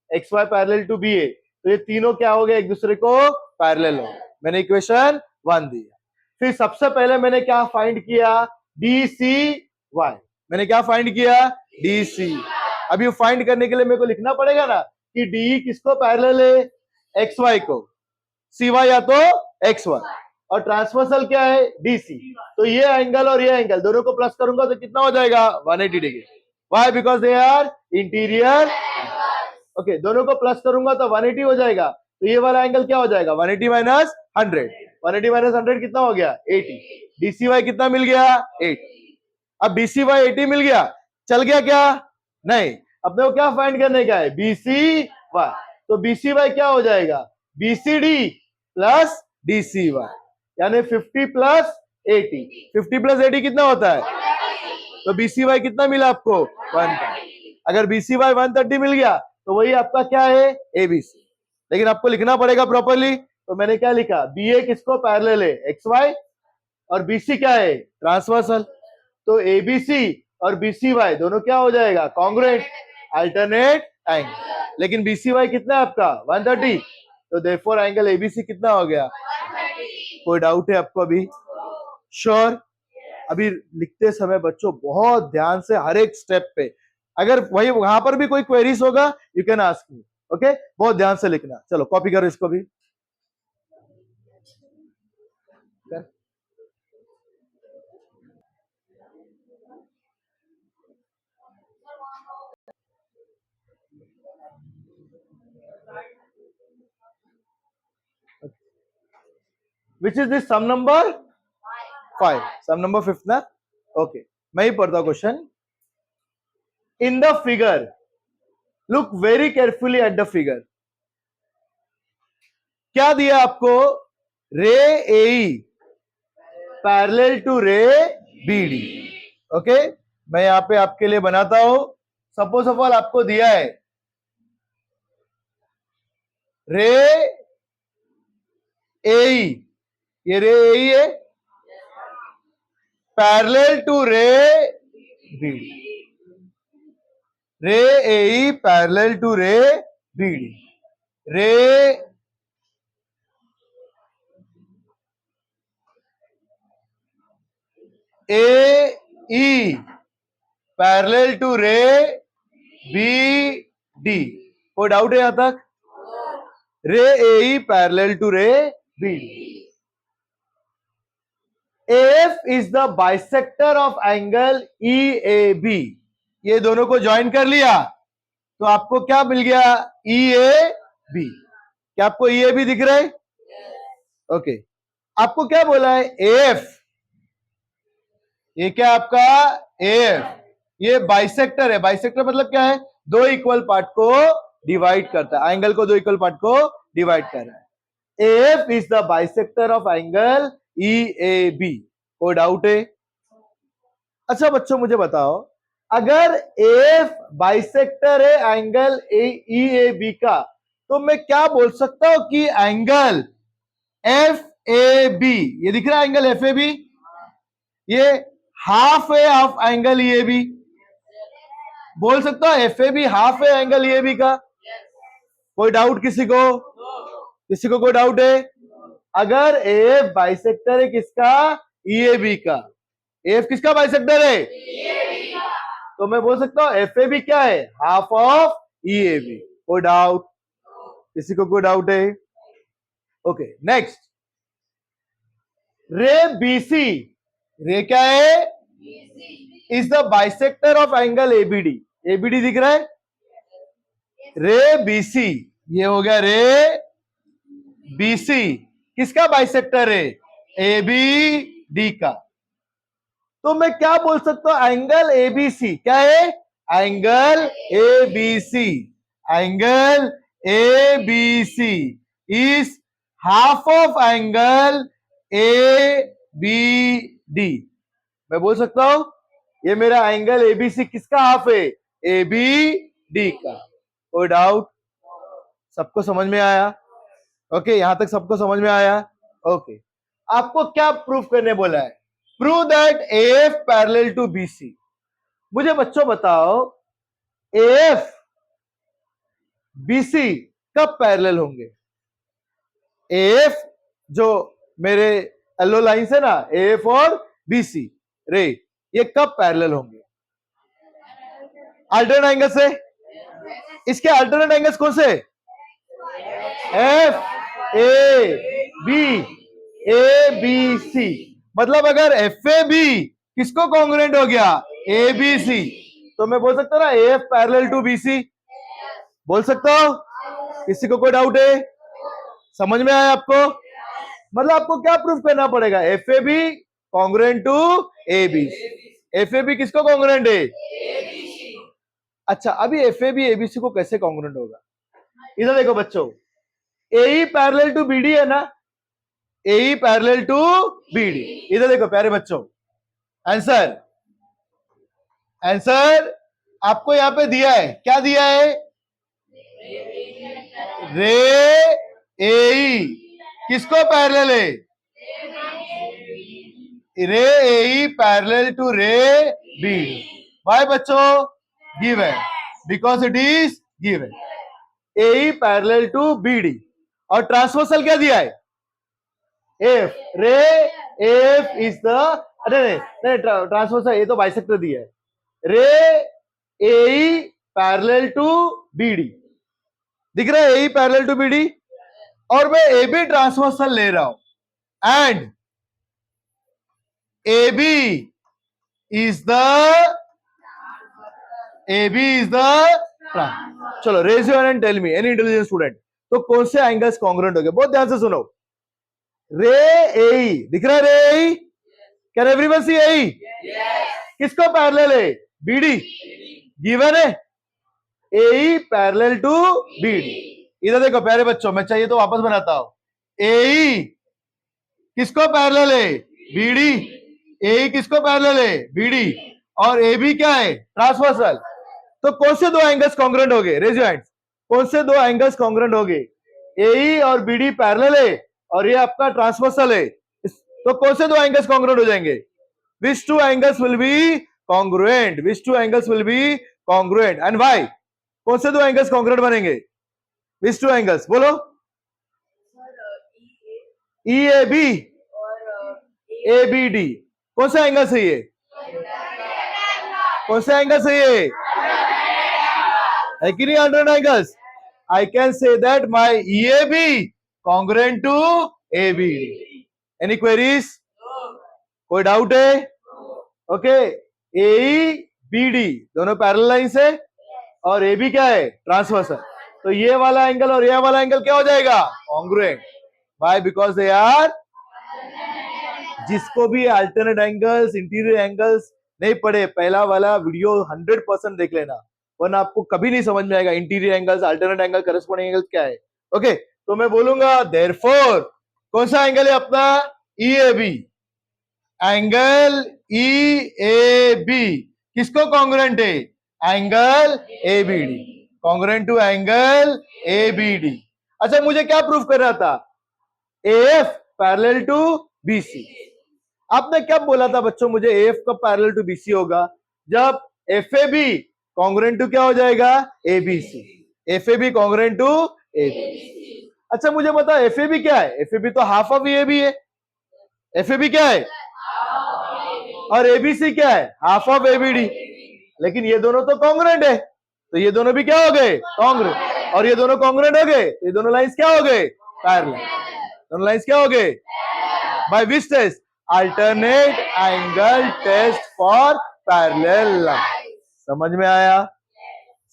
X Y parallel to B A, तो ये तीनों क्या हो गए? एक दूसरे को पैरेलल हो गए। मैंने इक्वेशन 1 दिया। फिर सबसे पहले मैंने क्या फाइंड किया? D C Y. मैंने क्या फाइंड किया? D C. अभी फाइंड करने के लिए मेरे को लिखना पड़ेगा ना कि डी किसको पैरेलल है? एक्स वाई को, सी वाई या तो एक्स वाई, और ट्रांसवर्सल क्या है? डीसी। तो ये एंगल और ये एंगल दोनों को प्लस करूंगा तो कितना हो जाएगा? 180 degree. Why? Because they are interior. Okay, दोनों को प्लस करूंगा तो 180 हो जाएगा, तो ये वाला एंगल क्या हो जाएगा? 180 माइनस 100। 180 माइनस 100 कितना हो गया? 80। डीसी वाई कितना मिल गया? 80। अब डीसी वाई 80 मिल गया, चल गया क्या? नहीं, अपने को क्या फाइंड करने का है? BC Y. तो बीसी वाई क्या हो जाएगा? बीसीडी प्लस डीसी वाई, यानी 50 प्लस 80। 50 प्लस 80 कितना होता है? तो बीसी वाई कितना मिला आपको? 130। अगर बीसी वाई 130 मिल गया तो वही आपका क्या है? एबीसी। लेकिन आपको लिखना पड़ेगा प्रॉपर्ली, तो मैंने क्या लिखा? बी ए किसको पैरेलल है? एक्स वाई, और बीसी क्या है? ट्रांसवर्सल। तो एबीसी और बीसी वाई दोनों क्या हो जाएगा? Congruent, alternate angle. लेकिन बीसी वाई कितना है आपका? 130, तो देयरफॉर एंगल एबीसी कितना हो गया? 130। कोई डाउट है आपको अभी? श्योर? अभी लिखते समय बच्चों बहुत ध्यान से हर एक स्टेप पे, अगर वही वहां पर भी कोई क्वेरीज होगा you can ask me, okay? बहुत ध्यान से लिखना। चलो कॉपी करो इसको भी। Which is this sum number 5? Sum number 5 ना? ओके, मैं ही पढ़ता हूं question. In the figure, look very carefully at the figure. क्या दिया आपको? रे A parallel to ray B D. Okay, मैं यहां पे आपके लिए बनाता हूं। सपोज ऑफ ऑल आपको दिया है रे ए, ये रे ए है parallel to ray B D. Ray A parallel to ray B D. Ray A E parallel to ray B D. कोई डाउट है यहां तक? Ray A E parallel to ray B D. F is the bisector of angle E A B. ये दोनों को join कर लिया तो आपको क्या मिल गया? ई ए बी। क्या आपको ई ए बी दिख रहा है? ओके, आपको क्या बोला है? एफ, ये क्या आपका? एफ, ये बाइसेक्टर है। बाइसेक्टर मतलब क्या है? दो इक्वल पार्ट को डिवाइड करता है, एंगल को दो इक्वल पार्ट को डिवाइड कर रहा है। F is the bisector of angle E A B. कोई डाउट है? अच्छा बच्चों मुझे बताओ, अगर एफ बाइसेक्टर है एंगल ई ए बी का, तो मैं क्या बोल सकता हूं कि एंगल एफ ए बी, ये दिख रहा है एंगल एफ ए बी, ये हाफ है of angle E A B, बोल सकता हूं एफ ए बी हाफ है एंगल ई ए बी का। कोई डाउट किसी को? किसी को कोई डाउट है? अगर एफ बाइसेक्टर है किसका? ई ए बी का। एफ किसका बाइसेक्टर है? तो मैं बोल सकता हूं एफ ए बी क्या है? Half of E A B. कोई डाउट? किसी को कोई डाउट है? Okay next, ray B C, ray क्या है? Is the bisector of angle ABD. ABD दिख रहा है? रे बी सी, ये हो गया रे बी सी, किसका बाइसेक्टर है? ए बी डी का। तो मैं क्या बोल सकता हूं? एंगल एबीसी क्या है? Angle A B C, angle A B C is half of angle A B D. मैं बोल सकता हूं ये मेरा एंगल एबीसी किसका हाफ है? ए बी डी का। कोई डाउट? सबको समझ में आया? ओके, यहां तक सबको समझ में आया? ओके, आपको क्या प्रूफ करने बोला है? Prove that F parallel to BC. मुझे बच्चों बताओ एफ बीसी कब पैरेलल होंगे? एफ जो मेरे येलो लाइन से ना, एफ और बीसी रे, ये कब पैरेलल होंगे? अल्टरनेट एंगल से। इसके अल्टरनेट एंगल्स कौन से? F A B C. मतलब अगर एफ ए बी किसको कॉन्ग्रुएंट हो गया? ए बी सी, तो मैं बोल सकता हूं ना F parallel to B C. बोल सकता हूं? किसी को कोई डाउट है? समझ में आया आपको? मतलब आपको क्या प्रूफ करना पड़ेगा? F A B congruent to A B. F A B किसको कॉन्ग्रुएंट है? अच्छा, अभी एफ ए बी एबीसी को कैसे कॉन्ग्रुएंट होगा? इधर देखो बच्चों, ए पैरेलल टू बी डी है ना, ए पैरेलल टू बी डी। इधर देखो प्यारे बच्चों, आंसर आंसर आपको यहां पे दिया है। क्या दिया है? रे ए किसको पैरेलल है? Ray A parallel to ray B. Why बच्चों? Given, because it is given. A parallel to B D. और ट्रांसवर्सल क्या दिया है? F. Ray F is the, अरे नहीं ट्रांसवर्सल, ये तो बाइसेक्टर दिया है। Ray A parallel to B D, दिख रहा है? A parallel to B D, और मैं ए बी ट्रांसवर्सल ले रहा हूं, and A B is the चलो raise your hand, tell me any intelligent student, तो कौन से एंगल्स कॉन्ग्रुएंट हो गए? बहुत ध्यान से सुनो। रे ए दिख रहा है? रे ए, कैन एवरीवन सी ए? किसको पैरेलल है? बीडी। गिवन है ए पैरेलल टू बीडी। इधर देखो प्यारे बच्चों, मैं चाहिए तो वापस बनाता हूं। ए किसको पैरेलल है? बीडी। ए किसको पैरेलल है? बीडी। और ए बी क्या है? ट्रांसवर्सल। तो कौन से दो एंगल्स कॉन्ग्रुएंट हो गए? Raise your hands. कौन से दो एंगल्स कॉन्ग्रुएंट हो गए? ए और बीडी पैरेलल है और ये आपका ट्रांसवर्सल है, तो कौन से दो एंगल्स कॉन्ग्रुएंट हो जाएंगे? Which two angles will be congruent? Which two angles will be congruent and why? कौन से दो एंगल्स कॉन्ग्रुएंट बनेंगे? विच टू एंगल्स बोलो? ई ए बी और ए बी डी। कौन सा एंगल सही है? कौन सा एंगल सही है? है कि नहीं alternate angles? I can say that my EAB congruent to ABD. Any queries? कोई डाउट है? ओके, AEBD दोनों पैरेलल लाइंस है और AB क्या है? ट्रांसवर्सल। तो ये वाला एंगल और ये वाला एंगल क्या हो जाएगा? Congruent. Why? Because they are, जिसको भी अल्टरनेट एंगल्स, इंटीरियर एंगल्स नहीं पढ़े, पहला वाला वीडियो 100% देख लेना, वरना आपको कभी नहीं समझ में आएगा interior angles, alternate angle, corresponding angle क्या है। ओके, तो मैं बोलूंगा देयरफॉर कौन सा एंगल है अपना? E A B. Angle E A B किसको कॉन्ग्रेंट है? Angle ABD, congruent to angle ABD. अच्छा, मुझे क्या प्रूफ करना था? AF parallel to BC. आपने क्या बोला था बच्चों, मुझे एएफ कब पैरेलल टू बीसी होगा? जब एफएबी कॉन्ग्रेंट टू क्या हो जाएगा? ABC. FAB congruent to ABC. अच्छा, मुझे बता एफएबी क्या है? एफएबी तो हाफ ऑफ एबी है। एफएबी क्या है? और एबीसी क्या है? Half of ABD. लेकिन ये दोनों तो कॉन्ग्रेंट है, तो ये दोनों भी क्या हो गए? कॉन्ग्रेंट। और ये दोनों कॉन्ग्रेंट हो गए, तो ये दोनों लाइंस क्या हो गए? पैरेलल। दोनों लाइंस क्या हो गए? By which test? Alternate angle test for parallel line. समझ में आया?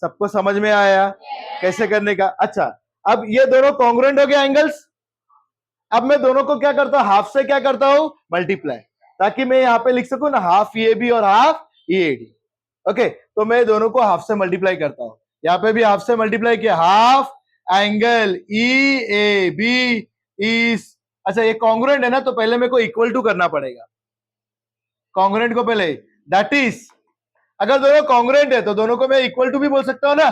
सबको समझ में आया कैसे करने का? अच्छा, अब ये दोनों कॉन्ग्रुएंट हो गए एंगल्स। अब मैं दोनों को क्या करता हूं? हाफ से क्या करता हूं? मल्टीप्लाई, ताकि मैं यहां पे लिख सकूं ना हाफ ईएबी और हाफ ईएडी। ओके, तो मैं दोनों को हाफ से मल्टीप्लाई करता हूं। यहां पे भी हाफ से मल्टीप्लाई किया, हाफ एंगल ईएबी इज, अच्छा ये कॉन्ग्रुएंट है ना, तो पहले मेरे को इक्वल टू करना पड़ेगा कॉन्ग्रुएंट को पहले। दैट इज, अगर दोनों कॉन्ग्रुएंट है तो दोनों को मैं इक्वल टू भी बोल सकता हूं ना।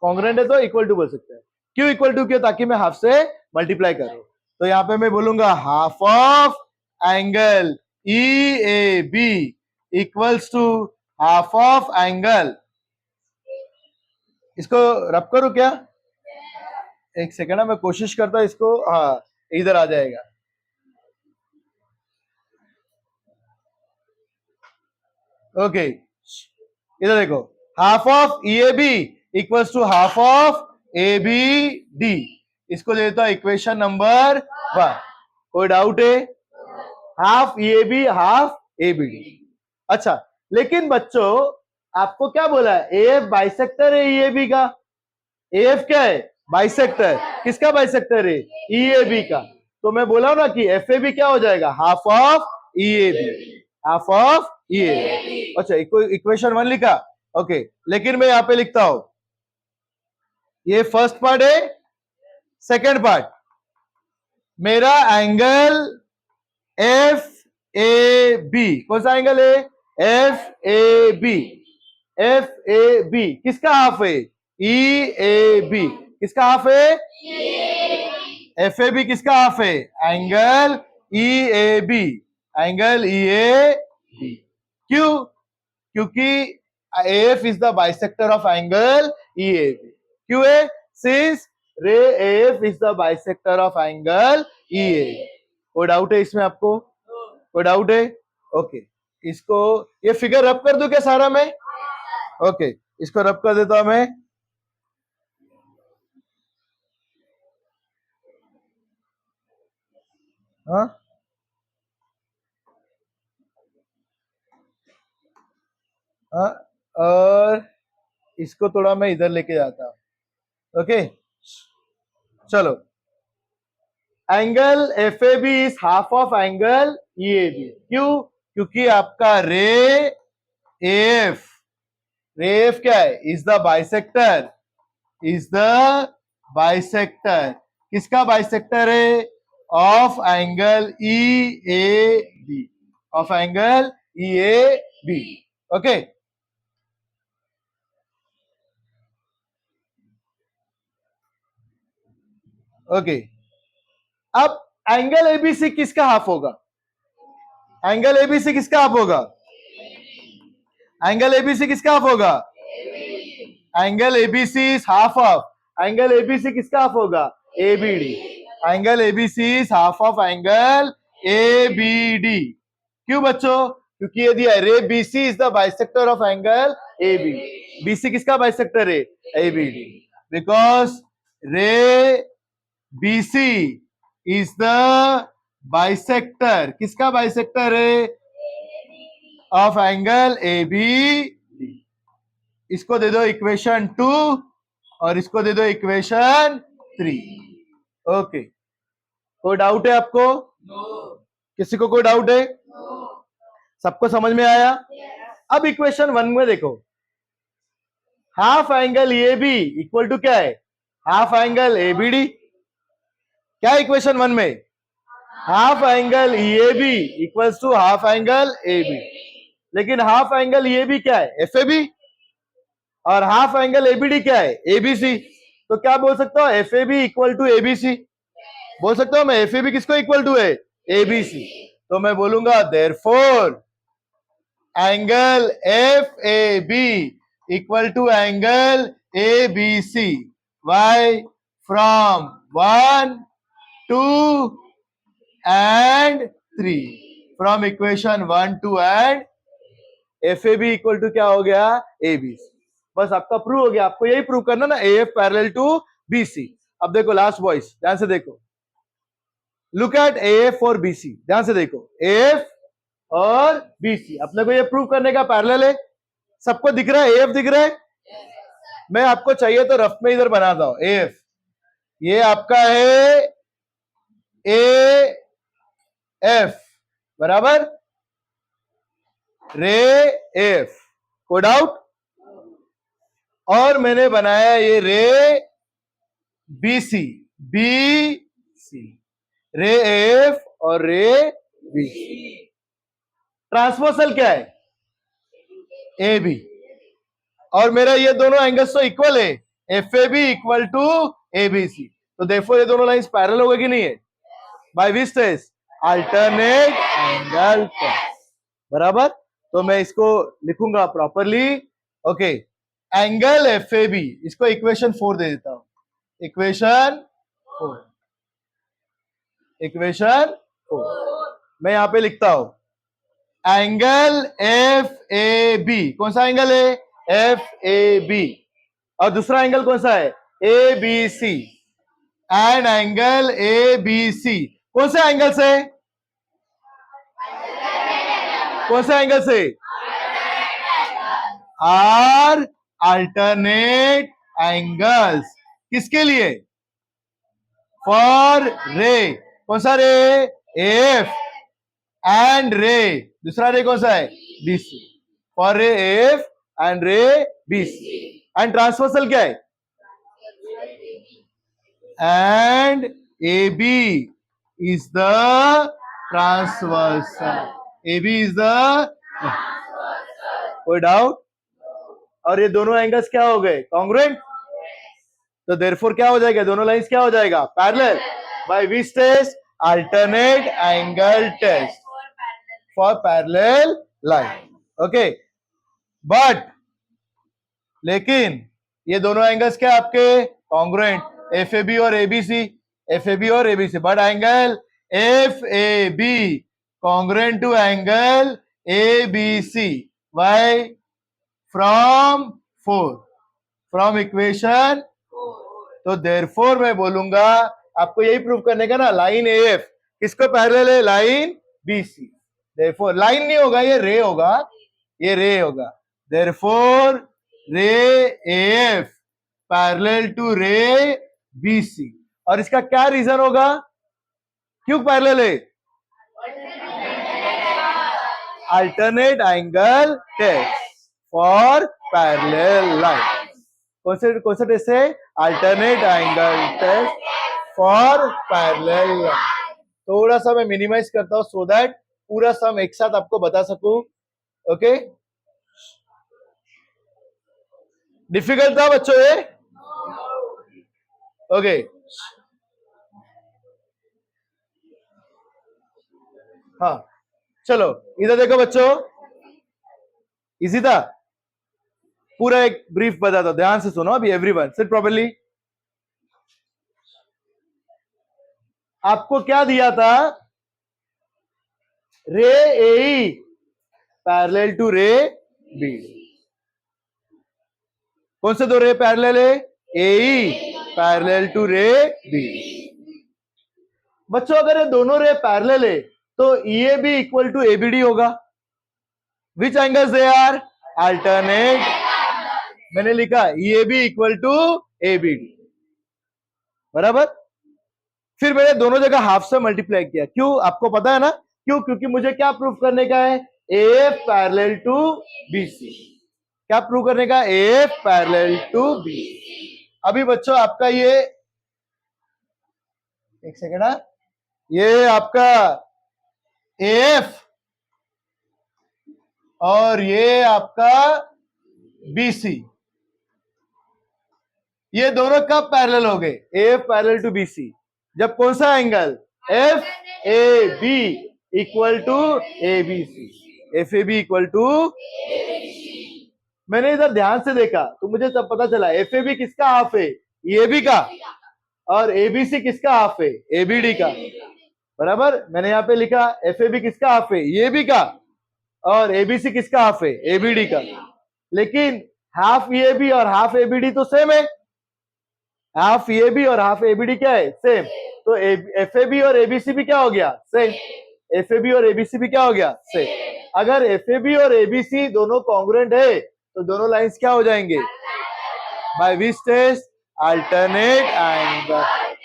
कॉन्ग्रुएंट है तो इक्वल टू बोल सकते हैं। क्यों इक्वल टू? क्यों? ताकि मैं हाफ से मल्टीप्लाई करूं। तो यहां पे मैं बोलूंगा half of angle E A B equals to half of angle, इसको रब करूं क्या? एक सेकेंड, मैं कोशिश करता हूं इसको, हाँ इधर आ जाएगा। ओके, इधर देखो, half of E A B equals to half of A B D. इसको देता हूं इक्वेशन नंबर 1। कोई डाउट है? Half A B half A B D. अच्छा, लेकिन बच्चों आपको क्या बोला है? एएफ बाइसेक्टर है ई ए बी का। एएफ क्या है? बाइसेक्टर। किसका बाइसेक्टर है? ई ए बी का। तो मैं बोला ना कि एफ ए बी क्या हो जाएगा? Half of E A B, half of E A B. अच्छा, इक्वेशन 1 लिखा। ओके, लेकिन मैं यहां पे लिखता हूं, ये फर्स्ट पार्ट है। सेकेंड पार्ट, मेरा एंगल एफ ए बी, कौन सा एंगल है? F A B. F A B किसका हाफ है? E A B. किसका हाफ है? एफ ए बी किसका हाफ है? Angle E A B, angle E A B. क्यों? क्योंकि F is the bisector of angle E A B. क्यों है? Since ray F is the bisector of angle E A B. कोई doubt है इसमें आपको? कोई डाउट है? ओके, इसको ये फिगर रब कर दूं क्या सारा मैं? ओके, इसको रब कर देता हूं मैं। हाँ, हाँ, और इसको थोड़ा मैं इधर लेके जाता हूं। ओके, चलो, angle F A B is half of angle E A B. क्यों? क्योंकि आपका एफ रे एफ क्या है? Is the bisector, is the bisector. किसका बाइसेक्टर है? Of angle E A B, of angle E A B. Okay, okay, अब angle ABC किसका half होगा? एंगल एबीसी किसका हाफ होगा? एंगल एबीसी किसका हाफ होगा? Angle ABC is half of, angle ABC किसका हाफ होगा? ABD. Angle ABC is half of angle ABD. क्यों बच्चों? क्योंकि ये दिया ray BC is the bisector of angle AB. BC किसका बाइसेक्टर है? ABD. Because ray BC is the bisector, किसका बाइसेक्टर है? Of angle A B. इसको दे दो इक्वेशन 2 और इसको दे दो इक्वेशन 3। ओके, कोई डाउट है आपको? किसी को कोई डाउट है? सबको समझ में आया? अब इक्वेशन 1 में देखो, half angle A B equal to क्या है? Half angle A B D. क्या इक्वेशन 1 में? Half angle E A B equals to half angle A B. लेकिन हाफ एंगल ये भी क्या है, एफ ए बी, और हाफ एंगल एबीडी क्या है, एबीसी। तो क्या बोल सकता हूं, F A B equal to ABC. बोल सकता हूं मैं एफ ए बी किसको इक्वल टू है, एबीसी। तो मैं बोलूंगा therefore angle F A B equal to angle A B C. Why, from 1 2 and 3, from equation 1 2 and F A B equal to क्या हो गया, ए बी सी। बस आपका प्रूव हो गया। आपको यही प्रूव करना ना, A F parallel to B C. अब देखो लास्ट वॉइस, ध्यान से देखो, लुक एट ए एफ और बी सी, ध्यान से देखो, ए एफ और बी सी अपने को ये प्रूव करने का पैरेलल है। सबको दिख रहा है, ए एफ दिख रहा है। मैं आपको चाहिए तो रफ में इधर बनाता हूं, ए एफ ये आपका है ए एफ बराबर रे एफ, कोई डाउट। और मैंने बनाया ये रे बी सी, बी सी, रे एफ और रे बी सी। ट्रांसवर्सल क्या है, ए बी, और मेरा ये दोनों एंगल्स तो इक्वल है, F A B equal to A B C. तो देखो ये दोनों लाइंस पैरेलल हो गए कि नहीं है, by which test, alternate angle test, बराबर। तो मैं इसको लिखूंगा properly, okay. Angle F A B, इसको इक्वेशन 4 दे देता हूं, इक्वेशन 4, इक्वेशन 4 मैं यहां पे लिखता हूं, एंगल एफ ए बी, कौन सा एंगल है, एफ ए बी, और दूसरा एंगल कौन सा है, A B C, and angle A B C कौन से एंगल से, कौन से एंगल से, आर अल्टरनेट एंगल्स, किसके लिए, फॉर रे, कौन सा रे, एफ, एंड रे, दूसरा रे कौन सा है, BC, for ray F and ray BC. And transversal क्या है, and A B is the transversal, A B is the, कोई डाउट। और ये दोनों एंगल्स क्या हो गए, कॉन्ग्रुएंट। तो देयरफॉर क्या हो जाएगा, दोनों लाइंस क्या हो जाएगा, parallel, by which test, alternate angle test for parallel line, okay. But लेकिन ये दोनों एंगल्स क्या आपके, कॉन्ग्रुएंट, एफ ए बी और एबीसी, एफ ए बी और ABC, but angle F A B congruent to angle A B C, why, from 4, from equation. तो therefore मैं बोलूंगा, आपको यही प्रूव करने का ना, लाइन ए एफ किसको पैरेलल है, line B C. Therefore line नहीं होगा, ये रे होगा, ये रे होगा। Therefore ray A F parallel to ray B C. और इसका क्या रीजन होगा, क्यों पैरेलल है, alternate angle test for parallel line. कौन से टेस्ट है, alternate angle test for parallel line. थोड़ा सा मैं मिनिमाइज करता हूं सो दैट पूरा सम एक साथ आपको बता सकूं, ओके। डिफिकल्ट था बच्चों ये, ओके। हाँ चलो इधर देखो बच्चों, इजी था, पूरा एक ब्रीफ बता दो, ध्यान से सुनो अभी, एवरीवन सिट प्रॉपर्ली। आपको क्या दिया था, ray A parallel to ray B, कौन से दो रे पैरेलल है, A parallel to ray B. बच्चों अगर ये दोनों रे पैरेलल है तो A B equal to ABD होगा, which angles they are, alternate, मैंने लिखा A B equal to ABD, बराबर। फिर मैंने दोनों जगह हाफ से मल्टीप्लाई किया, क्यों, आपको पता है ना क्यों, क्योंकि मुझे क्या प्रूव करने का है, एफ पैरेलल टू बीसी, क्या प्रूव करने का, एफ पैरेलल टू बी। अभी बच्चों आपका ये, एक सेकेंड, ये आपका एफ और ये आपका BC, ये दोनों कब पैरेलल हो गए? AF पैरेलल टू BC, जब कौन सा angle? FAB equal to ABC, FAB equal to, मैंने इधर ध्यान से देखा तो मुझे तब पता चला FAB किसका हाफ है? AB का, और ABC किसका हाफ है? ABD का। बराबर, मैंने यहाँ पे लिखा FAB किसका हाफ है? AB का, और ABC किसका हाफ है? ABD का। लेकिन हाफ EAB और हाफ ABD तो सेम है, हाफ EAB और हाफ ABD क्या है? सेम। तो FAB और ABC भी क्या हो गया? सेम। FAB और ABC भी क्या हो गया? सेम। अगर FAB और ABC दोनों कॉन्ग्रुएंट है तो दोनों लाइंस क्या हो जाएंगे? By which test? अल्टरनेट एंड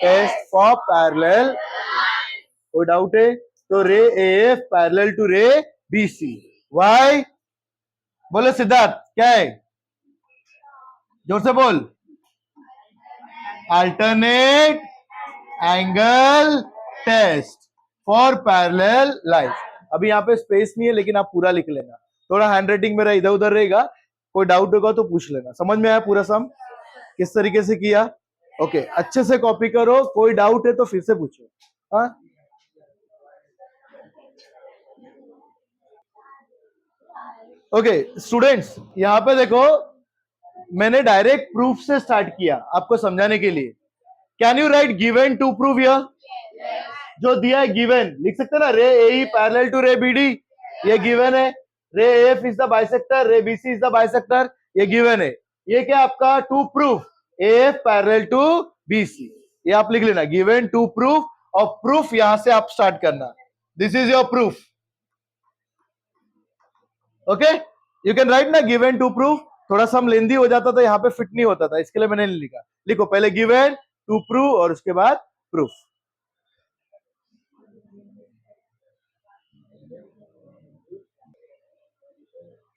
टेस्ट फॉर पैरेलल। कोई डाउट है? तो ray AF parallel to ray BC। Why? बोले सिद्धार्थ, क्या है? जोर से बोल। Alternate angle test for parallel lines. अभी यहाँ पे स्पेस नहीं है, लेकिन आप पूरा लिख लेना, थोड़ा हैंड राइटिंग मेरा इधर उधर रहेगा, कोई डाउट होगा तो पूछ लेना। समझ में आया पूरा सम किस तरीके से किया? ओके, अच्छे से कॉपी करो, कोई डाउट है तो फिर से पूछो। हाँ, ओके स्टूडेंट्स, यहां पे देखो, मैंने डायरेक्ट प्रूफ से स्टार्ट किया आपको समझाने के लिए। Can you write given to prove? यह जो दिया है गिवन, लिख सकते ना, ray AE parallel to ray BD, ये गिवन है। Ray AF is the bisector, ray BC is the bisector, ये गिवन है। ये क्या आपका? To proof AF parallel to BC, ये आप लिख लेना, गिवन टू प्रूफ। और प्रूफ यहां से आप स्टार्ट करना, this is your proof. Okay, you can write ना गिवन टू प्रूफ। थोड़ा सा लेंदी हो जाता था, यहाँ पे फिट नहीं होता था, इसके लिए मैंने नहीं लिखा। लिखो पहले गिवन टू प्रूव और उसके बाद प्रूफ।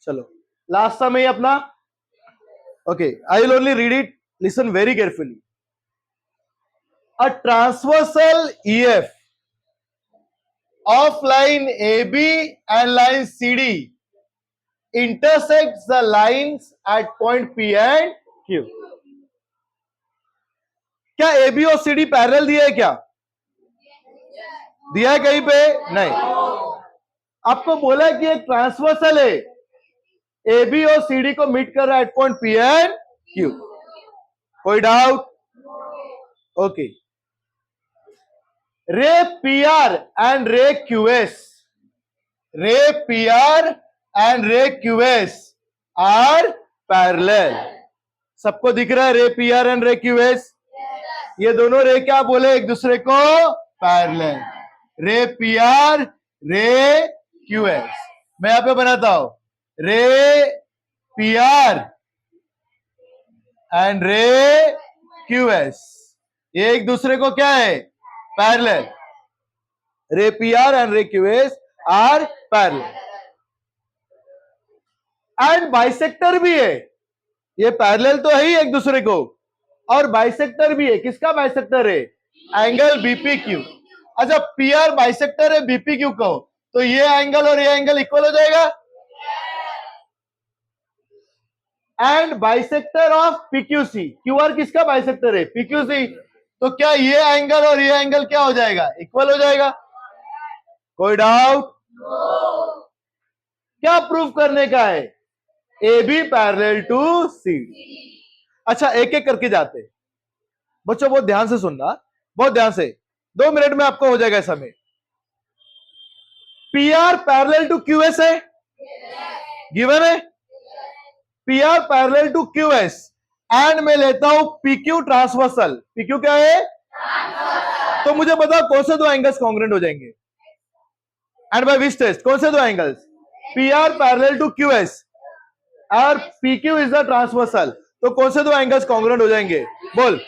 चलो लास्ट समय ही अपना। Okay, I will only read it, listen very carefully. A transversal EF of line AB and line CD intersects the lines at point P and Q. क्या AB और CD parallel दिया है? क्या दिया है कहीं पे? नहीं। आपको बोला कि एक ट्रांसवर्सल है, AB और CD को मीट कर रहा है at point P and Q। कोई doubt? Okay, ray PR and ray QS, ray PR and ray QS are parallel. सबको दिख रहा है रे PR एंड रे QS? ये दोनों रे क्या बोले एक दूसरे को? पैरेलल। रे PR रे QS, मैं यहां पे बनाता हूं, रे PR एंड रे QS, ये एक दूसरे को क्या है? Parallel. Ray PR and ray QS are parallel. And bisector भी है, ये पैरेलल तो है ही एक दूसरे को, और बाइसेक्टर भी है। किसका बाइसेक्टर है? Angle BPQ। अच्छा, PR बाइसेक्टर है BPQ को, तो ये एंगल और ये एंगल इक्वल हो जाएगा। And bisector of PQC, QR किसका बाइसेक्टर है? PQC, तो क्या ये एंगल और ये एंगल क्या हो जाएगा? इक्वल हो जाएगा। कोई डाउट? क्या प्रूफ करने का है? AB parallel to CD। अच्छा, एक एक करके जाते बच्चों, बहुत ध्यान से सुनना, बहुत ध्यान से, 2 मिनट में आपको हो जाएगा समय। PR पैरेलल टू QS है, गिवन है। PR parallel to QS and मैं लेता हूं PQ ट्रांसवर्सल। PQ क्या है? तो मुझे बताओ कौन से दो एंगल्स कॉन्ग्रुएंट हो जाएंगे? And by which test? कौन से दो angles? PR parallel to QS और PQ इज द ट्रांसवर्सल, तो कौन से दो एंगल्स कॉन्ग्रुएंट हो जाएंगे? बोल।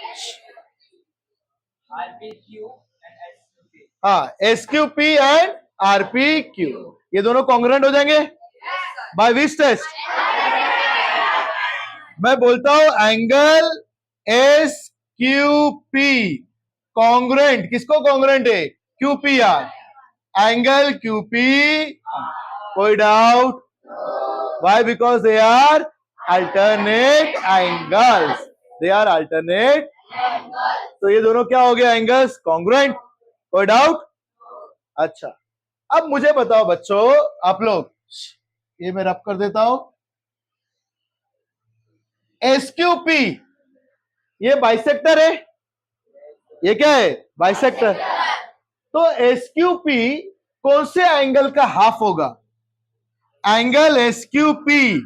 हाँ, SQP एंड RPQ, ये दोनों कॉन्ग्रुएंट हो जाएंगे बाय विच टेस्ट? मैं बोलता हूं एंगल SQP कॉन्ग्रुएंट, किसको कॉन्ग्रुएंट है? QPR। एंगल QP, कोई doubt? Why? Because they are alternate angles. They are alternate. तो ये दोनों क्या हो गया एंगल्स? कॉन्ग्रुएंट. कोई डाउट? अच्छा, अब मुझे बताओ बच्चों, आप लोग, ये मैं रब कर देता हूं. एसक्यूपी ये बाइसेक्टर है. ये क्या है? बाइसेक्टर. तो एसक्यूपी कौन से एंगल का हाफ होगा? एंगल एसक्यूपी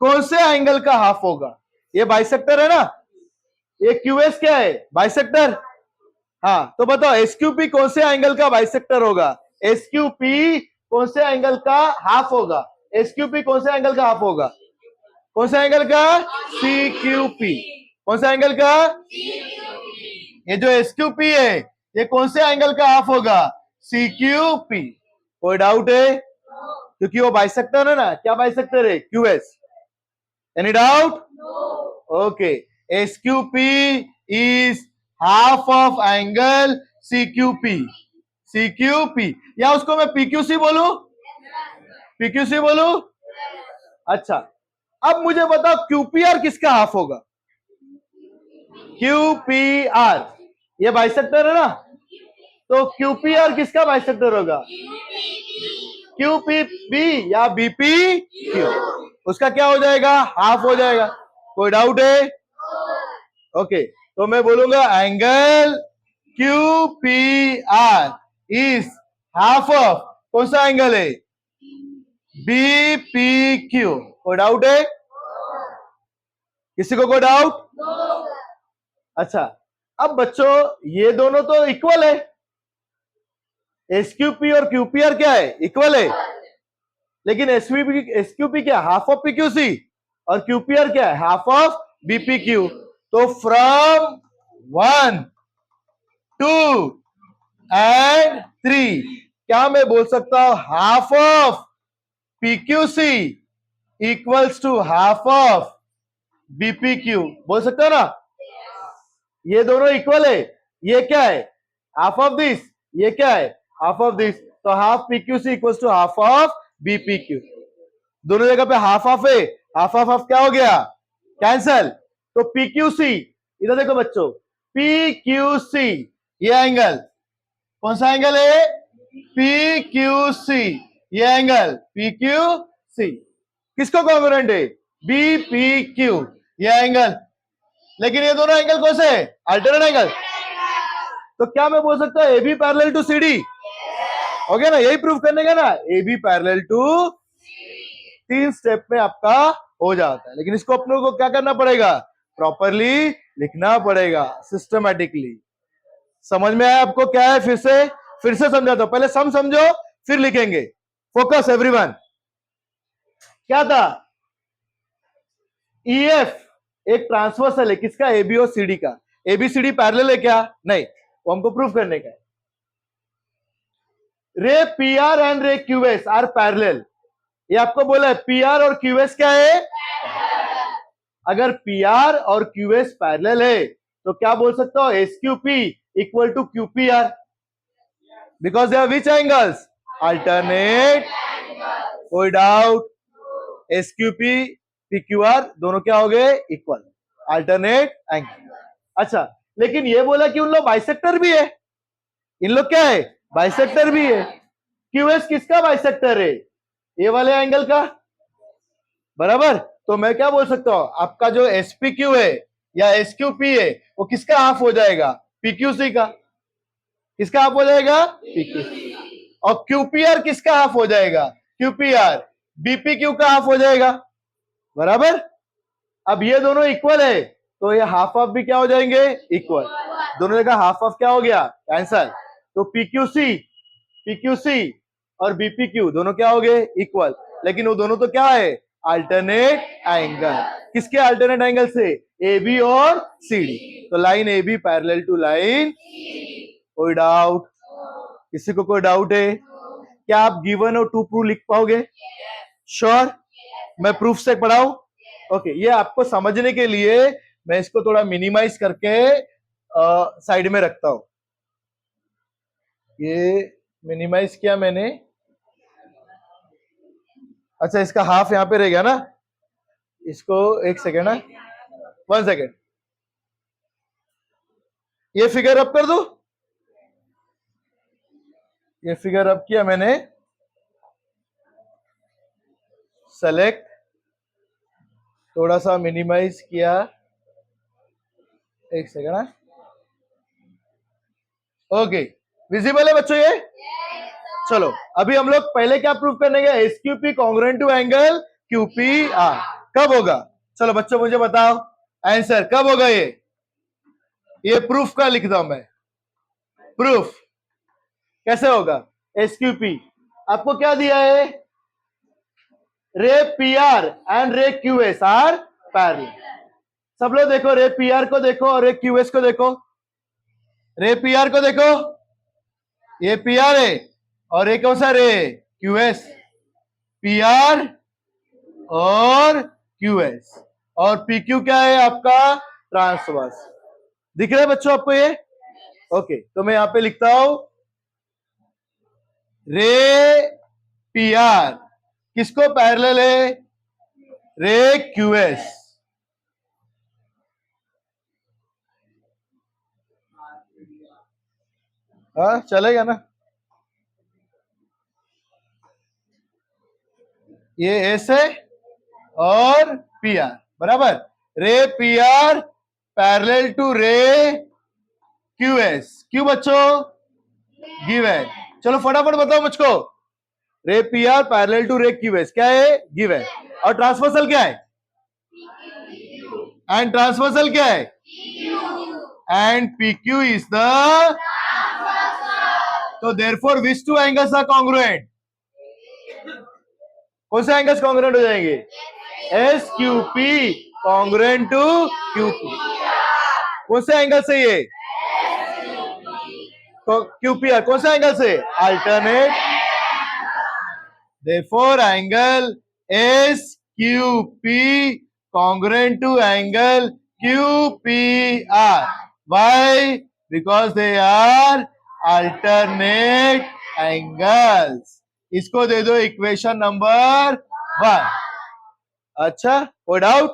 कौन से एंगल का हाफ होगा? ये बाइसेक्टर है ना. ये क्यूएस क्या है? बाइसेक्टर. हाँ, तो बताओ एसक्यूपी कौन से एंगल का बाइसेक्टर होगा? एसक्यूपी कौन से एंगल का हाफ होगा? एसक्यूपी कौन से एंगल का हाफ होगा? कौन सा एंगल का? सीक्यूपी. कौन सा एंगल का? ये जो एसक्यूपी है ये कौन से एंगल का हाफ होगा? सीक्यूपी. कोई डाउट है? क्योंकि वो बाइसेक्टर है ना. क्या बाइसेक्टर है? QS. Any doubt? Okay. SQP is half of angle CQP. CQP या उसको मैं पीक्यूसी बोलूं? पीक्यूसी बोलूं? अच्छा, अब मुझे बताओ क्यूपीआर किसका हाफ होगा? क्यूपीआर ये बाइसेक्टर है ना. तो क्यूपीआर किसका बाइसेक्टर होगा? क्यूपीबी या बीपी क्यू. उसका क्या हो जाएगा? हाफ हो जाएगा. कोई डाउट है? ओके, तो मैं बोलूंगा angle QPR is half of कौन सा एंगल है? बीपीक्यू. कोई डाउट है? किसी को कोई डाउट? अच्छा, अब बच्चों ये दोनों तो इक्वल है. एसक्यूपी और क्यूपीआर क्या है? इक्वल है. लेकिन एसक्यूपी क्या? Half of PQC. और क्यूपीआर क्या है? Half of BPQ. तो फ्रॉम 1, 2 एंड 3 क्या मैं बोल सकता हूं half of PQC equals to half of BPQ? बोल सकते हो ना. ये दोनों इक्वल है. ये क्या है? Half of this. ये क्या है? Half of this. तो half PQC equals to half of BPQ. दोनों जगह पे हाफ ऑफ है. हाफ ऑफ हाफ क्या हो गया? कैंसल. तो पीक्यूसी, इधर देखो बच्चों, पीक्यूसी ये एंगल कौन सा एंगल है? पीक्यूसी. ये एंगल पीक्यूसी किसको कॉन्ग्रुएंट है? बीपीक्यू. ये एंगल. लेकिन ये दोनों एंगल कौन से है? Alternate angle. तो क्या मैं बोल सकता हूं एबी पैरेलल टू सीडी? हो गया ना. यही प्रूफ करने का ना. एबी पैरेलल टू 3 स्टेप में आपका हो जाता है. लेकिन इसको अपने को क्या करना पड़ेगा? प्रॉपरली लिखना पड़ेगा, सिस्टमैटिकली. समझ में आया आपको क्या है? फिर से समझाता हूं. पहले सम समझो फिर लिखेंगे. Focus everyone. क्या था? ईएफ एक ट्रांसवर्सल है. किसका? एबी और सीडी का. एबीसीडी पैरेलल है क्या? नहीं. वो हमको प्रूफ करने का है. रे पीआर एंड रे क्यूएस आर पैरेलल. ये आपको बोला है पीआर और क्यूएस क्या है? अगर पीआर और क्यूएस पैरेलल है तो क्या बोल सकता हो? SQP equal to QPR. Because they are which angles? Alternate. कोई डाउट? एसक्यूपी पीक्यूआर दोनों क्या हो गए? इक्वल. Alternate angle. अच्छा, लेकिन ये बोला कि उन लोग बाइसेक्टर भी है. इन लोग क्या है? बाइसेक्टर भी है. क्यूएस किसका बाइसेक्टर है? ये वाले एंगल का. बराबर. तो मैं क्या बोल सकता हूं आपका जो एसपीक्यू है या एसक्यूपी है वो किसका हाफ हो जाएगा? पीक्यूसी का. किसका हाफ हो जाएगा? पीक्यूसी. और क्यूपीआर किसका हाफ हो जाएगा? क्यूपीआर बीपीक्यू का हाफ हो जाएगा. बराबर. अब ये दोनों इक्वल है तो ये हाफ ऑफ भी क्या हो जाएंगे? इक्वल. दोनों जगह हाफ ऑफ क्या हो गया? कैंसल. तो पीक्यूसी और बीपीक्यू दोनों क्या हो गए? इक्वल. लेकिन वो दोनों तो क्या है? Alternate angle. किसके अल्टरनेट एंगल से? एबी और सीडी. तो line AB parallel to line. कोई डाउट? किसी को कोई डाउट है? क्या आप गिवन और टू प्रूफ लिख पाओगे? श्योर? मैं प्रूफ से पढ़ाऊं? ओके, ये आपको समझने के लिए मैं इसको थोड़ा मिनिमाइज करके साइड में रखता हूं. ये मिनिमाइज किया मैंने. अच्छा, इसका हाफ यहां पे रह गया ना, इसको एक सेकेंड है, 1 सेकेंड, ये फिगर अप कर दो। ये फिगर अप किया मैंने, सेलेक्ट, थोड़ा सा मिनिमाइज किया, एक सेकेंड है, ओके, विजिबल है बच्चों ये? चलो अभी हम लोग पहले क्या प्रूव करने गए, एसक्यूपी कॉन्ग्रुएंट टू एंगल क्यूपीआर कब होगा? चलो बच्चों मुझे बताओ आंसर कब होगा ये प्रूफ का लिखता हूं मैं, प्रूफ कैसे होगा? एसक्यूपी आपको क्या दिया है, रे पीआर एंड रे क्यूएस आर पैरेलल। सब लोग देखो, रे पीआर को देखो और रे क्यूएस को देखो, रे पीआर को देखो, ये पीआर है और ये कौन सा रे, क्यूएस, पीआर और क्यूएस, और पीक्यू क्या है आपका, ट्रांसवर्स। दिख रहा है बच्चों आपको ये? ओके, तो मैं यहां पे लिखता हूं रे पीआर किसको पैरेलल है, रे क्यूएस, हाँ चलेगा ना, ये एस है और पी आर बराबर, रे पी आर पैरेलल टू रे क्यू एस, क्यों बच्चों, गिवन। चलो फटाफट बताओ मुझको, रे पी आर पैरेलल टू रे क्यू एस क्या है, गिवन, और ट्रांसवर्सल क्या है, एंड ट्रांसवर्सल क्या है, and P Q is the, तो therefore which two angles are congruent, कौन से एंगल्स कॉन्ग्रुएंट हो जाएंगे, S Q P congruent to Q P, कौन से एंगल से ये, क्यूपीआर कौन सा एंगल से, alternate, therefore angle S Q P congruent to angle QPR, why, because they are alternate angles. इसको दे दो इक्वेशन नंबर 1। अच्छा, कोई डाउट?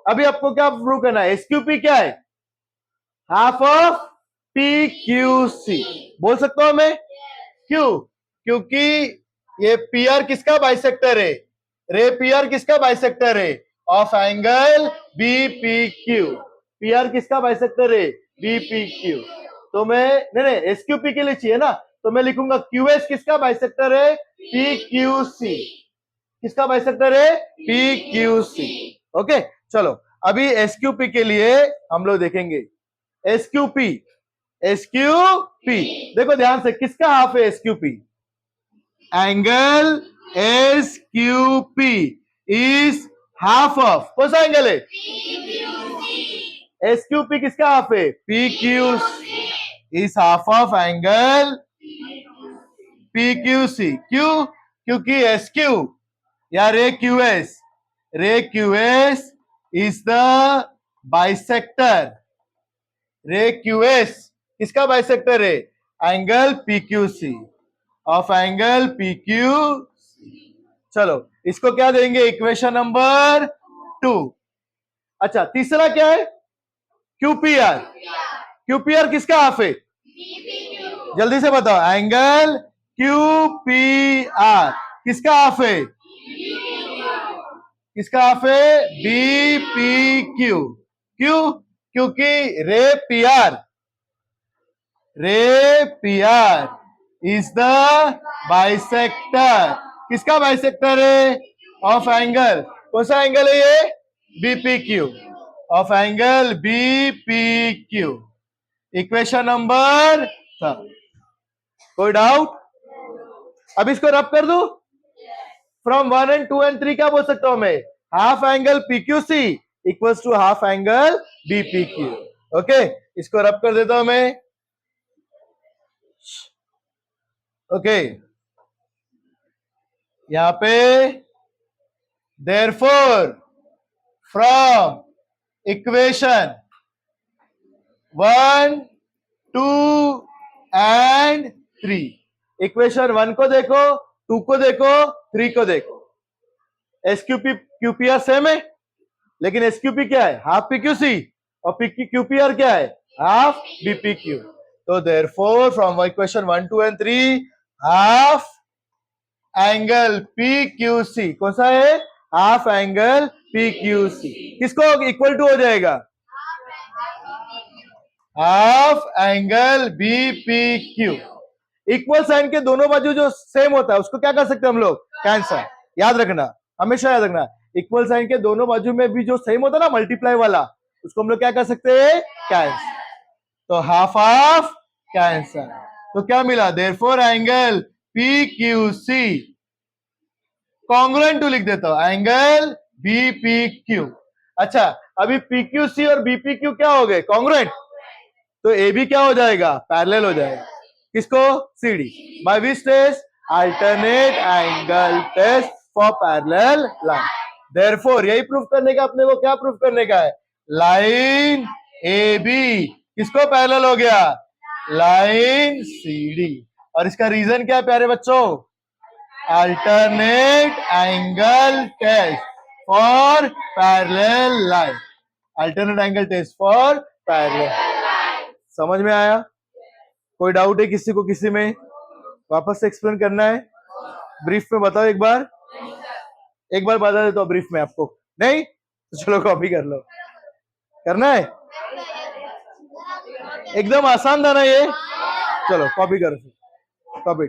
अभी आपको क्या प्रूव करना है, एसक्यूपी क्या है, half of P Q C, बोल सकता हूं मैं, क्यों, क्योंकि ये पी आर किसका बाइसेक्टर है, रे पी आर किसका बाइसेक्टर है, of angle B P Q, P R किसका बाइसेक्टर है, बी पी क्यू, तो मैं नहीं एस क्यू पी के लिए चाहिए ना, तो मैं लिखूंगा क्यू एस किसका बाइसेक्टर है, पी क्यू सी, किसका बाइसेक्टर है, पी क्यू सी। ओके चलो अभी एस क्यू पी के लिए हम लोग देखेंगे, S Q P, S Q P देखो ध्यान से, किसका हाफ है S Q P, angle S Q P is half of, कौन सा एंगल है, एस क्यू पी किसका हाफ है, P Q is half of angle P Q C, क्यों, क्योंकि एस क्यू या ray Q S, ray Q S is the bisector, ray Q S किसका bisector है, angle P Q C, of angle P Q. चलो इसको क्या देंगे, equation number 2। अच्छा तीसरा क्या है, क्यूपीआर, क्यूपीआर किसका हाफ है, जल्दी से बताओ, एंगल क्यूपीआर किसका हाफ है, किसका हाफ है, बी पी क्यू, क्यों, क्योंकि ray P R is the bisector, किसका बाइसेक्टर है, ऑफ एंगल, कौन सा एंगल है ये, BP Q, of angle B P Q, equation number 3। कोई डाउट? अब इसको रब कर दो, फ्रॉम 1 and 2 and 3 क्या बोल सकता हूं मैं, half angle P Q C equals to half angle B P Q. Okay इसको रब कर देता हूं मैं, ओके यहां पे therefore from equation 1, 2 and 3, equation 1 को देखो, 2 को देखो, 3 को देखो, एसक्यूपी क्यूपीआर सेम है, लेकिन एसक्यूपी क्या है? हाफ पीक्यूसी, और क्यूपीआर क्या है? Half BPQ. तो therefore from equation 1, 2 and 3 half angle PQC कौन सा है? हाफ एंगल पीक्यूसी किसको इक्वल टू हो जाएगा? Half angle BPQ. Equal sign के दोनों बाजू जो सेम होता है उसको क्या कर सकते हैं हम लोग? कैंसल। याद रखना, हमेशा याद रखना, इक्वल साइन के दोनों बाजू में भी जो सेम होता है ना मल्टीप्लाई वाला, उसको हम लोग क्या कर सकते हैं? कैंसल। तो हाफ हाफ कैंसल। तो क्या मिला? Therefore angle PQC congruent to लिख देता हूं, एंगल BPQ। अच्छा, अभी PQC और BPQ क्या हो गए? कॉन्ग्रुएंट। तो AB क्या हो जाएगा? पैरेलल हो जाएगा किसको? CD। By which test? Alternate angle test for parallel line. Therefore यही प्रूफ करने का अपने को क्या प्रूफ करने का है? लाइन AB किसको पैरेलल हो गया? Line CD। और इसका रीजन क्या है प्यारे बच्चों? Alternate angle test for parallel line. Alternate angle test for parallel. समझ में आया? कोई डाउट है किसी को? किसी में वापस से एक्सप्लेन करना है? ब्रीफ में बताओ एक बार बता देता हूँ ब्रीफ में आपको। नहीं तो चलो कॉपी कर लो। करना है? एकदम आसान था ना ये? चलो कॉपी करो, कॉपी।